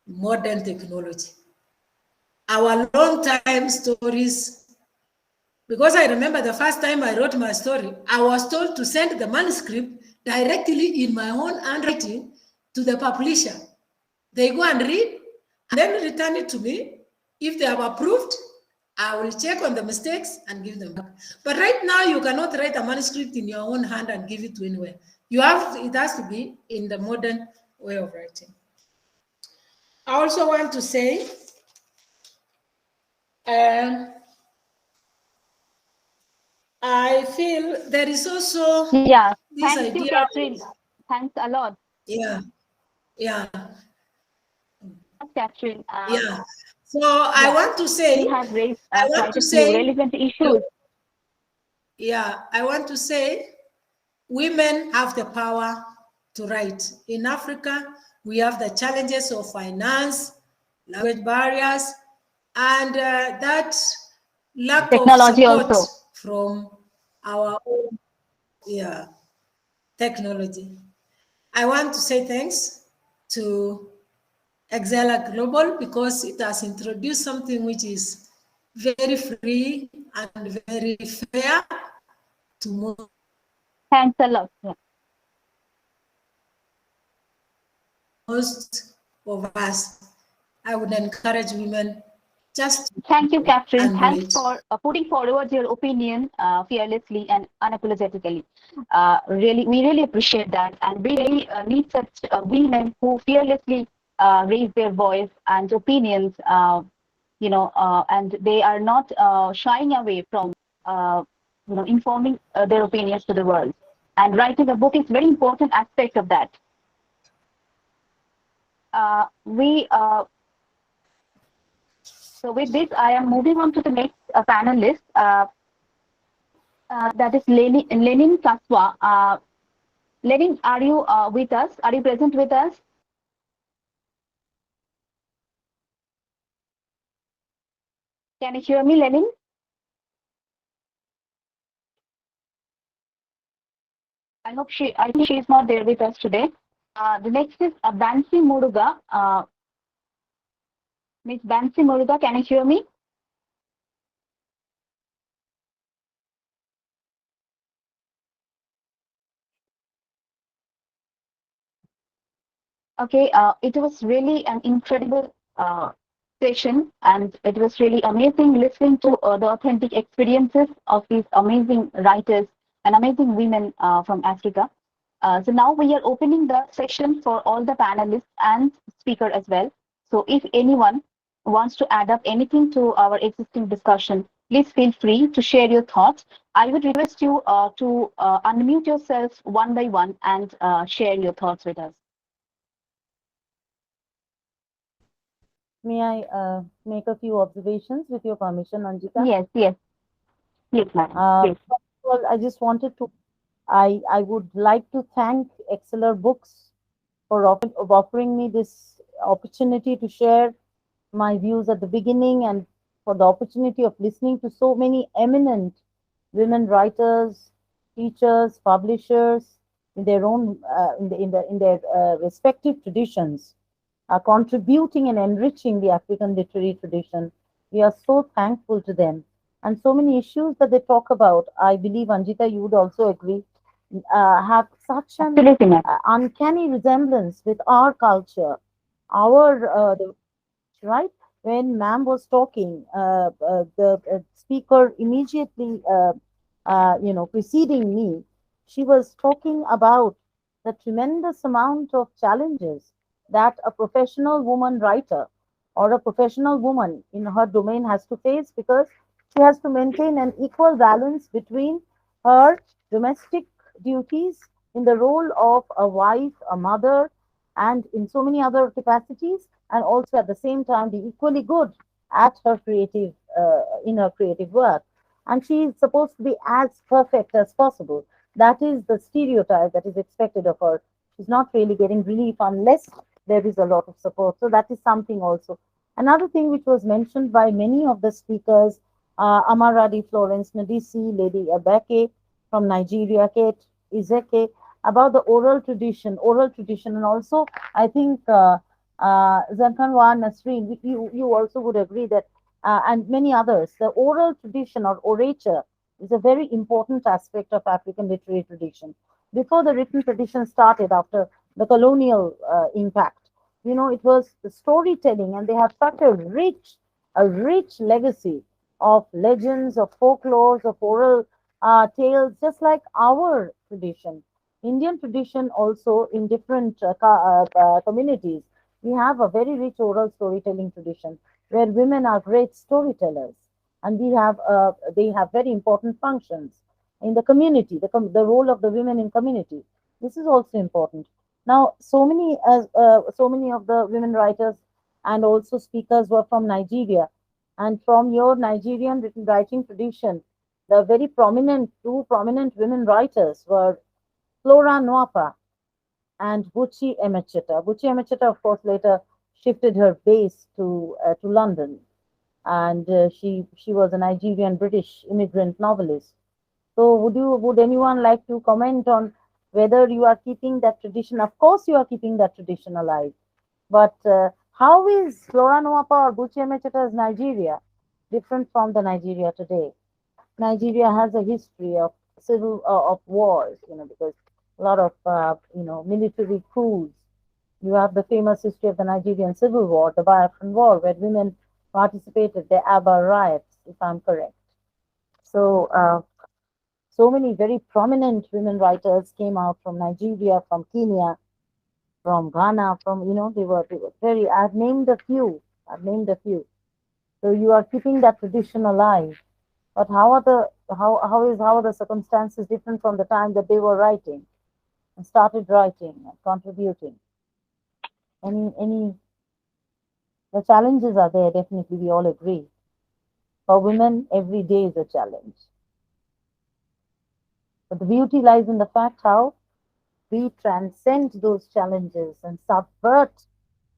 Speaker 8: modern technology. Our long time stories, because I remember the first time I wrote my story, I was told to send the manuscript directly in my own handwriting to the publisher. They go and read and then return it to me. If they have approved, I will check on the mistakes and give them back. But right now, you cannot write a manuscript in your own hand and give it to anywhere. It has to be in the modern way of writing. I also want to say, I feel there is also this
Speaker 1: thank you,
Speaker 8: idea.
Speaker 1: Catherine. Thanks a lot.
Speaker 8: Yeah.
Speaker 1: Catherine.
Speaker 8: So I want to say,
Speaker 1: we have raised quite a few relevant issues.
Speaker 8: I want to say women have the power to write. In Africa, we have the challenges of finance, language barriers, and that lack
Speaker 1: technology
Speaker 8: of support
Speaker 1: also
Speaker 8: from our own technology. I want to say thanks to Xavier Global, because it has introduced something which is very free and very fair to most.
Speaker 1: Thanks a lot.
Speaker 8: Most of us. I would encourage women just.
Speaker 1: Thank you, Catherine. Thanks for putting forward your opinion fearlessly and unapologetically. We really appreciate that, and we really need such women who fearlessly raise their voice and opinions. And they are not shying away from informing their opinions to the world. And writing a book is a very important aspect of that. So with this, I am moving on to the next panelist. That is Lenin Kaswa. Lenin, are you with us? Are you present with us? Can you hear me, Lenin? I think she is not there with us today. The next is Bansi Muruga. Miss Bansi Muruga, can you hear me? Okay, it was really an incredible session, and it was really amazing listening to the authentic experiences of these amazing writers and amazing women from Africa. So now we are opening the session for all the panelists and speaker as well. So if anyone wants to add up anything to our existing discussion, please feel free to share your thoughts. I would request you to unmute yourself one by one and share your thoughts with us.
Speaker 2: May I make a few observations with your permission, Anjita?
Speaker 1: Yes, ma'am. Yes.
Speaker 2: First of all, I just wanted to, I would like to thank Exceller Books for offering me this opportunity to share my views at the beginning, and for the opportunity of listening to so many eminent women writers, teachers, publishers in their own in their respective traditions, are contributing and enriching the African literary tradition. We are so thankful to them. And so many issues that they talk about. I believe, Anjita, you would also agree have such an
Speaker 1: Absolutely, ma'am.
Speaker 2: uncanny resemblance with our culture, our right? When ma'am was talking, the speaker immediately, preceding me, she was talking about the tremendous amount of challenges that a professional woman writer or a professional woman in her domain has to face, because she has to maintain an equal balance between her domestic duties in the role of a wife, a mother, and in so many other capacities, and also at the same time be equally good at her creative in her creative work. And she is supposed to be as perfect as possible. That is the stereotype that is expected of her. She's not really getting relief unless there is a lot of support. So that is something also. Another thing which was mentioned by many of the speakers, Amarachi, Florence, Ndisi, Lady Abeke from Nigeria, Kate Izeke, about the oral tradition, and also I think Zankanwa Nasreen, you also would agree that, and many others, the oral tradition or orature is a very important aspect of African literary tradition. Before the written tradition started, after the colonial impact, it was the storytelling, and they have such a rich legacy of legends, of folklores, of oral tales, just like our tradition. Indian tradition also in different communities, we have a very rich oral storytelling tradition where women are great storytellers, and they have very important functions in the community, the role of the women in community. This is also important. Now, so many of the women writers and also speakers were from Nigeria, and from your Nigerian writing tradition, the two prominent women writers were Flora Nwapa and Buchi Emecheta. Buchi Emecheta, of course, later shifted her base to London, and she was a Nigerian British immigrant novelist. So, would anyone like to comment on whether you are keeping that tradition? Of course, you are keeping that tradition alive. But how is Flora Nwapa or Buchi Emecheta's Nigeria different from the Nigeria today? Nigeria has a history of of wars, because a lot of military coups. You have the famous history of the Nigerian Civil War, the Biafran War, where women participated, the Aba riots, if I'm correct. So, so many very prominent women writers came out from Nigeria, from Kenya, from Ghana, from they were very. I've named a few. I've named a few. So you are keeping that tradition alive. But how are the circumstances different from the time that they were writing and started writing and contributing? Any the challenges are there, definitely, we all agree. For women, every day is a challenge. But the beauty lies in the fact how we transcend those challenges and subvert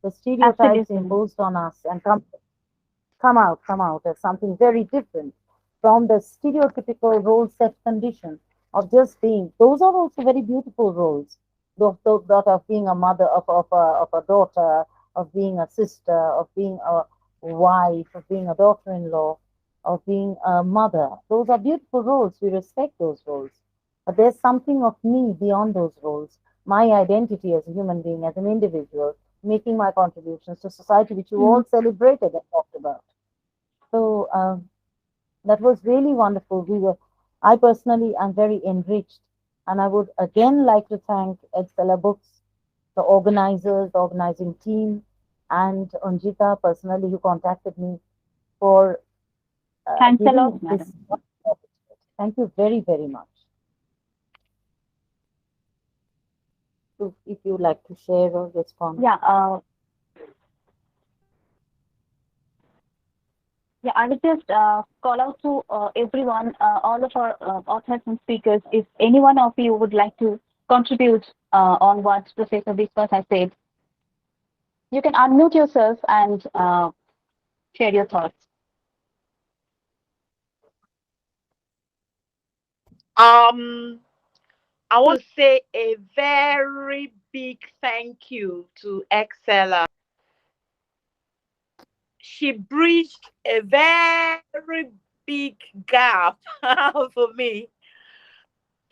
Speaker 2: the stereotypes
Speaker 1: Absolutely.
Speaker 2: imposed on us and come out as something very different from the stereotypical role set condition of just being. Those are also very beautiful roles. That of being a mother, of a daughter, of being a sister, of being a wife, of being a daughter-in-law, of being a mother. Those are beautiful roles. We respect those roles. But there's something of me beyond those roles. My identity as a human being, as an individual, making my contributions to society, which you
Speaker 1: Mhm.
Speaker 2: all celebrated and talked about. So that was really wonderful. I personally am very enriched, and I would again like to thank Excella Books, the organizers, the organizing team, and Anjita personally, who contacted me for
Speaker 1: Thanks a
Speaker 2: giving
Speaker 1: lot,
Speaker 2: this.
Speaker 1: madam.
Speaker 2: Thank you very, very much. So if you like to share or respond.
Speaker 1: Yeah, yeah, I would just call out to everyone, all of our authors and speakers, if any one of you would like to contribute on what Professor Biswas has said, you can unmute yourself and share your thoughts.
Speaker 3: Um, I want to say a very big thank you to Excella. She bridged a very big gap for me.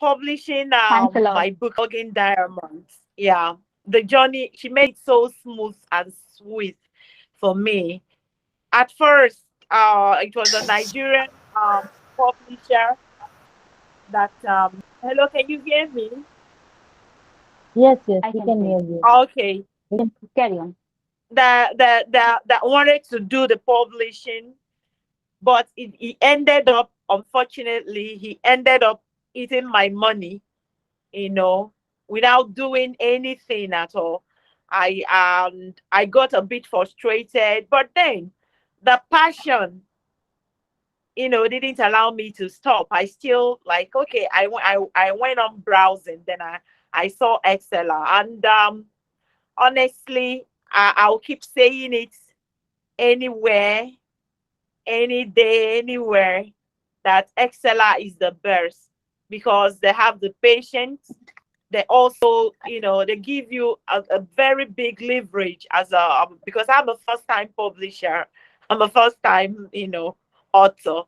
Speaker 3: publishing
Speaker 1: Thanks a lot.
Speaker 3: my book Logging Diamonds. Yeah, the journey, she made it so smooth and sweet for me. At first, it was a Nigerian publisher that hello, can you hear me?
Speaker 2: Yes, yes,
Speaker 1: I
Speaker 2: we
Speaker 1: can
Speaker 2: can
Speaker 1: see.
Speaker 2: hear you.
Speaker 3: Okay.
Speaker 1: Carry on.
Speaker 3: That wanted to do the publishing, but he ended up, unfortunately, he ended up eating my money, you know, without doing anything at all. I got a bit frustrated, but then the passion, didn't allow me to stop. I still like, okay, I went on browsing, then I saw Excella, and honestly, I'll keep saying it anywhere, any day, anywhere, that Excella is the best because they have the patience. They also, they give you a very big leverage as because I'm a first time publisher, I'm a first time, author.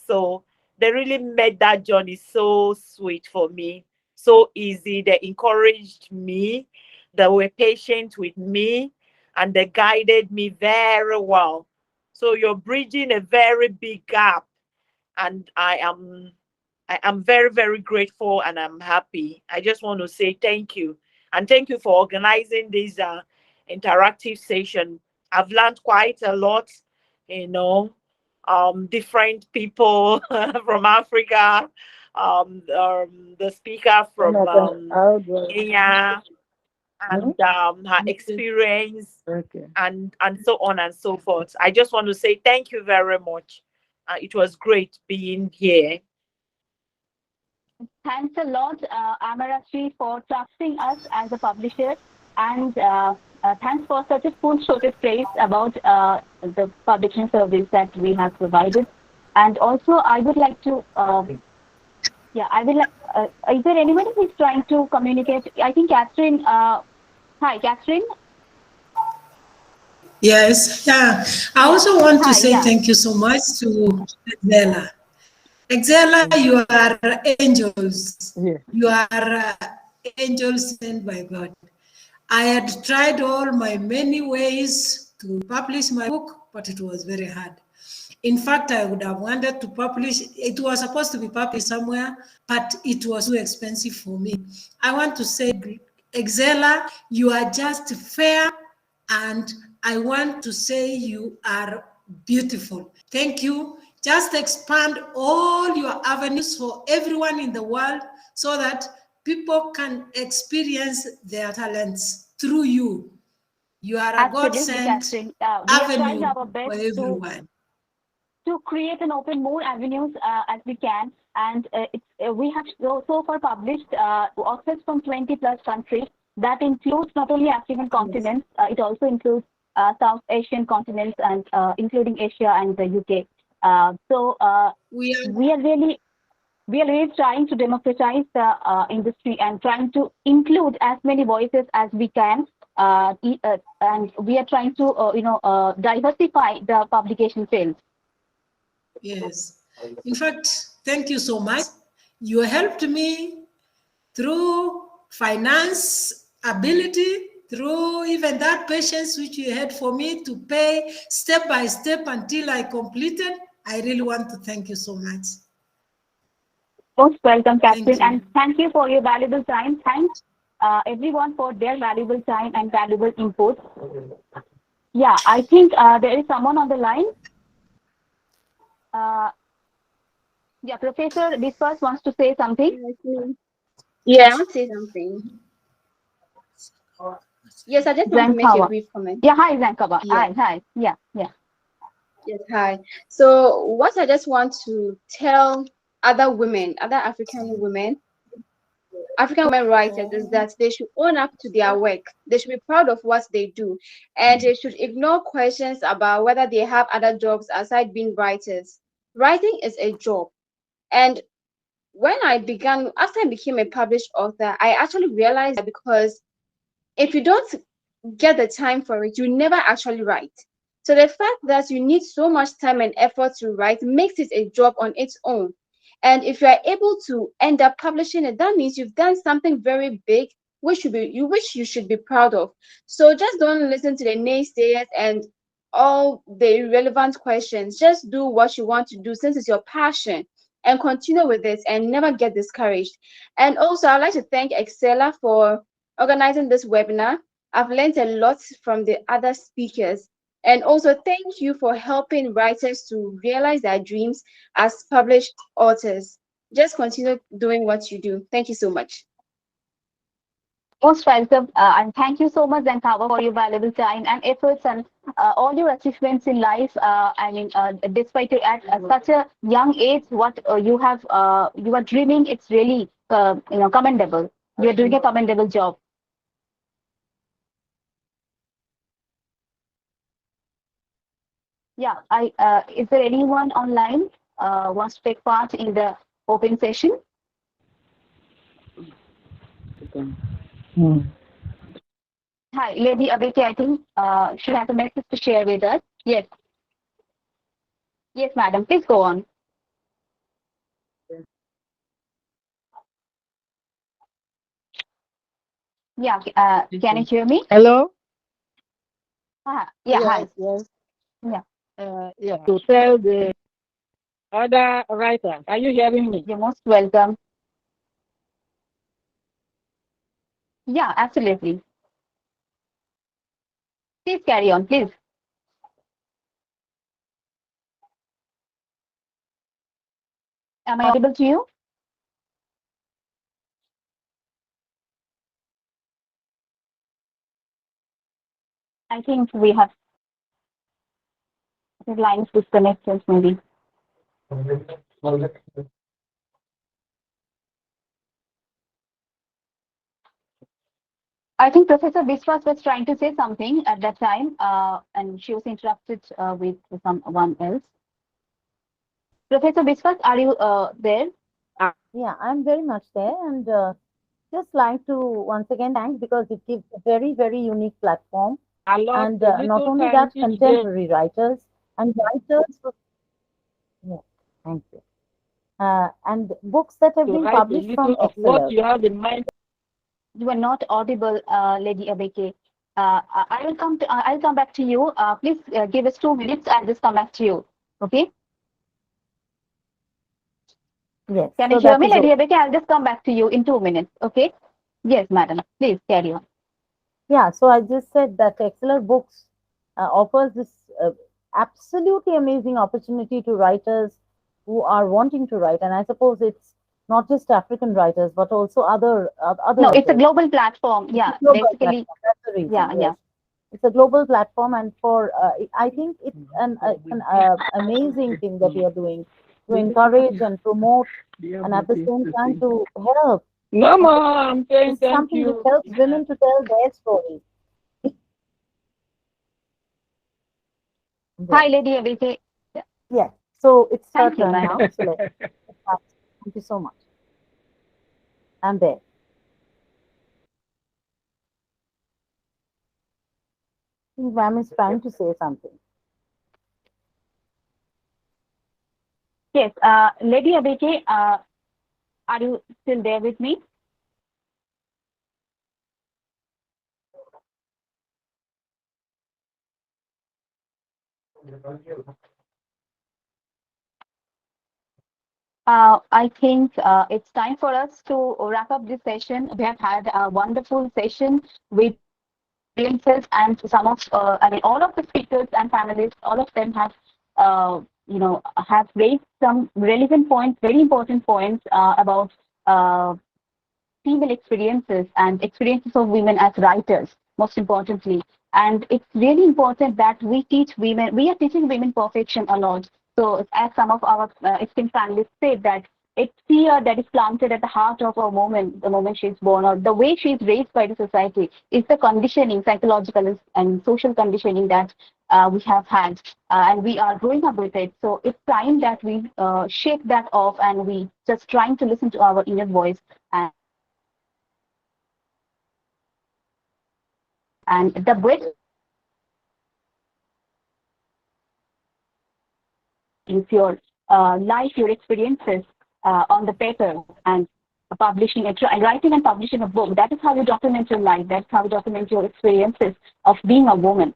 Speaker 3: So they really made that journey so sweet for me, so easy. They encouraged me, they were patient with me, and they guided me very well. So you're bridging a very big gap, and I am very, very grateful, and I'm happy. I just want to say thank you. And thank you for organizing this interactive session. I've learned quite a lot, you know, different people from Africa, the speaker from Kenya, and her experience,
Speaker 6: Okay.
Speaker 3: and so on and so forth. I just want to say thank you very much. It was great being here.
Speaker 1: Thanks a lot, Amarachi, for trusting us as a publisher, and thanks for such a full-throated praise about the publishing service that we have provided. And also, I would like to, yeah, I will. Is there anybody who is trying to communicate? I think Catherine. Hi, Catherine.
Speaker 8: Yes, yeah. I also want to
Speaker 1: Hi,
Speaker 8: say
Speaker 1: yeah.
Speaker 8: thank you so much to Exela. Exela, you are angels.
Speaker 6: Yeah.
Speaker 8: You are angels sent by God. I had tried all my many ways to publish my book, but it was very hard. In fact, I would have wanted to publish, it was supposed to be published somewhere, but it was too expensive for me. I want to say, Exela, you are just fair, and I want to say you are beautiful. Thank you. Just expand all your avenues for everyone in the world so that people can experience their talents through you. You are a
Speaker 1: Absolutely,
Speaker 8: God-sent
Speaker 1: Catherine. We are trying
Speaker 8: avenue
Speaker 1: our
Speaker 8: for
Speaker 1: best
Speaker 8: everyone.
Speaker 1: to create and open more avenues as we can. And we have so far published authors from 20 plus countries. That includes not only African continents, it also includes South Asian continents, and including Asia and the UK.
Speaker 8: We
Speaker 1: are really trying to democratize the industry and trying to include as many voices as we can. And we are trying to diversify the publication field.
Speaker 8: Yes. In fact, thank you so much. You helped me through finance ability, through even that patience which you had for me to pay step by step until I completed. I really want to thank you so much.
Speaker 1: Most welcome, Catherine,
Speaker 8: Thank you.
Speaker 1: and thank you for your valuable time. Thanks everyone for their valuable time and valuable input. Yeah, I think there is someone on the line. Yeah, Professor Biswas wants to say something.
Speaker 5: Yeah, I want to say something. Yes, I just want to make a brief comment.
Speaker 1: Yeah, hi, Zankawa.
Speaker 5: Yeah.
Speaker 1: Hi. Yeah.
Speaker 5: Yes, hi. So what I just want to tell other women, other African women writers, is that they should own up to their work. They should be proud of what they do, and they should ignore questions about whether they have other jobs aside being writers. Writing is a job. And after I became a published author, I actually realized that because if you don't get the time for it, you never actually write. So the fact that you need so much time and effort to write makes it a job on its own. And if you are able to end up publishing it, that means you've done something very big, which you should be proud of. So just don't listen to the naysayers and all the irrelevant questions. Just do what you want to do since it's your passion, and continue with it and never get discouraged. And also, I'd like to thank Excella for organizing this webinar. I've learned a lot from the other speakers. And also, thank you for helping writers to realize their dreams as published authors. Just continue doing what you do. Thank you so much.
Speaker 1: Most welcome, and thank you so much, Zankawa, for your valuable time and efforts and all your achievements in life. Despite you at such a young age, what you are dreaming, it's really commendable. You are doing a commendable job. Yeah, is there anyone online wants to take part in the open session? Hi, Lady Abeke, I think she has a message to share with us. Yes. Yes, madam. Please go on. Yeah, can you hear me?
Speaker 6: Hello?
Speaker 1: Yeah, hi.
Speaker 6: Yes.
Speaker 1: Yeah.
Speaker 6: Yeah. To tell the other writer, are you hearing me?
Speaker 1: You're most welcome. Yeah, absolutely. Please carry on, please. Am I audible to you? I think we have the lines disconnected, maybe. I think Professor Biswas was trying to say something at that time, and she was interrupted with someone else. Professor Biswas, are you there?
Speaker 2: Yeah, I'm very much there, and just like to once again thank, because it gives a very, very unique platform. And not only that, contemporary writers and writers. Yeah, thank you. And books that have been published from
Speaker 6: what you
Speaker 2: Excellence.
Speaker 6: have in mind.
Speaker 1: You are not audible, Lady Abeke. I will come. I'll come back to you. Please give us 2 minutes. I'll just come back to you. Okay?
Speaker 2: Yes.
Speaker 1: Can
Speaker 2: So
Speaker 1: you hear
Speaker 2: that
Speaker 1: me,
Speaker 2: is
Speaker 1: Lady
Speaker 2: okay.
Speaker 1: Abeke? I'll just come back to you in 2 minutes. Okay? Yes, madam. Please carry on.
Speaker 2: Yeah. So I just said that Excellent Books offers this absolutely amazing opportunity to writers who are wanting to write, and I suppose it's not just African writers but also other
Speaker 1: No, it's a
Speaker 2: writers.
Speaker 1: global platform.
Speaker 2: It's a
Speaker 1: Yeah,
Speaker 2: global
Speaker 1: basically.
Speaker 2: platform. That's the reason.
Speaker 1: Yeah, yeah.
Speaker 2: Yes. It's a global platform, and for I think it's an amazing thing that we are doing to encourage and promote, and at the same time to help.
Speaker 6: Mama, I'm saying
Speaker 2: It's
Speaker 6: thank
Speaker 2: something which
Speaker 6: you.
Speaker 2: helps women to tell their story.
Speaker 1: Hi,
Speaker 2: Yes.
Speaker 1: Lady Abeke.
Speaker 2: Yes. So it's her
Speaker 1: Thank you,
Speaker 2: turn now.
Speaker 1: madam.
Speaker 2: So let's start. Thank you so much. I'm there. I think ma'am is trying to say something.
Speaker 1: Yes, Lady Abeke, are you still there with me? I think it's time for us to wrap up this session. We have had a wonderful session with experiences, and some of, all of the speakers and panelists, all of them have, have raised some relevant points, very important points about uh, female experiences and experiences of women as writers, most importantly. And it's really important that we teach women, we are teaching women perfection a lot. So as some of our esteemed panelists said, that it's fear that is planted at the heart of a woman the moment she's born, or the way she's raised by the society, is the conditioning, psychological and social conditioning that we have had, and we are growing up with it. So it's time that we shake that off, and we just trying to listen to our inner voice. And the breadth is your life, your experiences, on the paper and publishing it, writing and publishing a book. That is how you document your life. That's how you document your experiences of being a woman,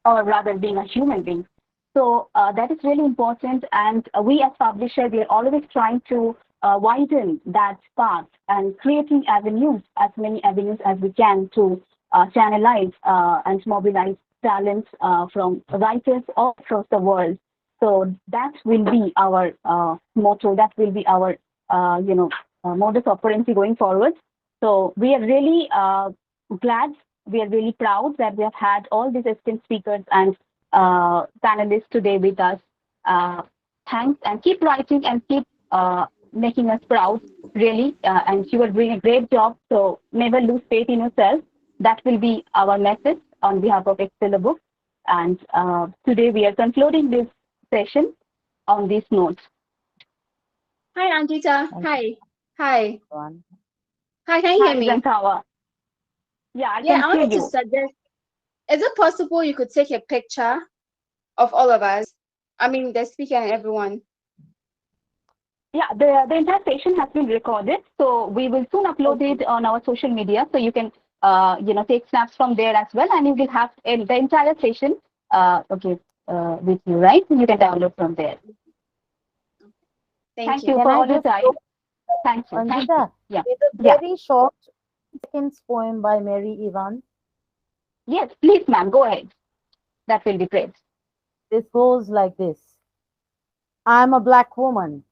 Speaker 1: or rather being a human being. So that is really important. And we as publisher, we are always trying to widen that path and creating avenues, as many avenues as we can to channelize and mobilize talents from writers all across the world. So that will be our motto. That will be our, modus operandi going forward. So we are really glad, we are really proud that we have had all these esteemed speakers and panelists today with us. Thanks, and keep writing and keep making us proud, really. And you are doing a great job, so never lose faith in yourself. That will be our message on behalf of Excel Book. And today we are concluding this session on this note.
Speaker 5: Hi, Anjita. Hi. Hi.
Speaker 2: Everyone.
Speaker 5: Hi, can you hear me?
Speaker 1: Zankawa. Yeah, I
Speaker 5: Yeah,
Speaker 1: can
Speaker 5: I
Speaker 1: hear
Speaker 5: wanted to
Speaker 1: you.
Speaker 5: suggest, is it possible you could take a picture of all of us? I mean, the speaker and everyone.
Speaker 1: Yeah, the entire session has been recorded, so we will soon upload it on our social media, so you can take snaps from there as well, and you will have the entire session with you, right? You can download from there.
Speaker 5: Thank
Speaker 1: you
Speaker 5: you.
Speaker 1: for
Speaker 2: Can I
Speaker 1: all your
Speaker 2: just
Speaker 1: time.
Speaker 2: go,
Speaker 1: Thank you.
Speaker 2: Anjita,
Speaker 1: Yeah.
Speaker 2: with a
Speaker 1: Yeah.
Speaker 2: very short seconds poem by Mary Evans?
Speaker 1: Yes, please, ma'am, go ahead. That will be great.
Speaker 2: This goes like this. I'm a black woman,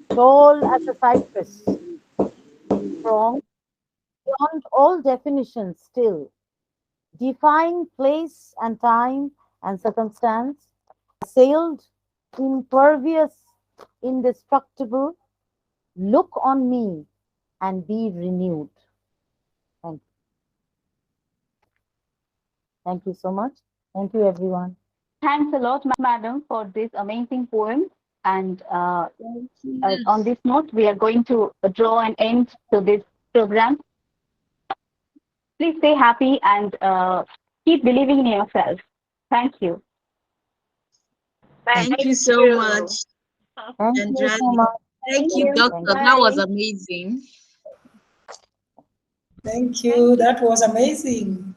Speaker 2: tall as a cypress, strong beyond all definitions still, defying place and time and circumstance, assailed, impervious, indestructible. Look on me and be renewed. Thank you. Thank you so much. Thank you, everyone.
Speaker 1: Thanks a lot, madam, for this amazing poem. And
Speaker 5: Thank you.
Speaker 1: on this note, we are going to draw an end to this program. Please stay happy and keep believing in yourself. Thank you.
Speaker 7: Thank you so much,
Speaker 2: Thank you so
Speaker 7: Chandrani.
Speaker 2: much.
Speaker 7: Thank you, Doctor. That was amazing.
Speaker 8: Thank you. That was amazing.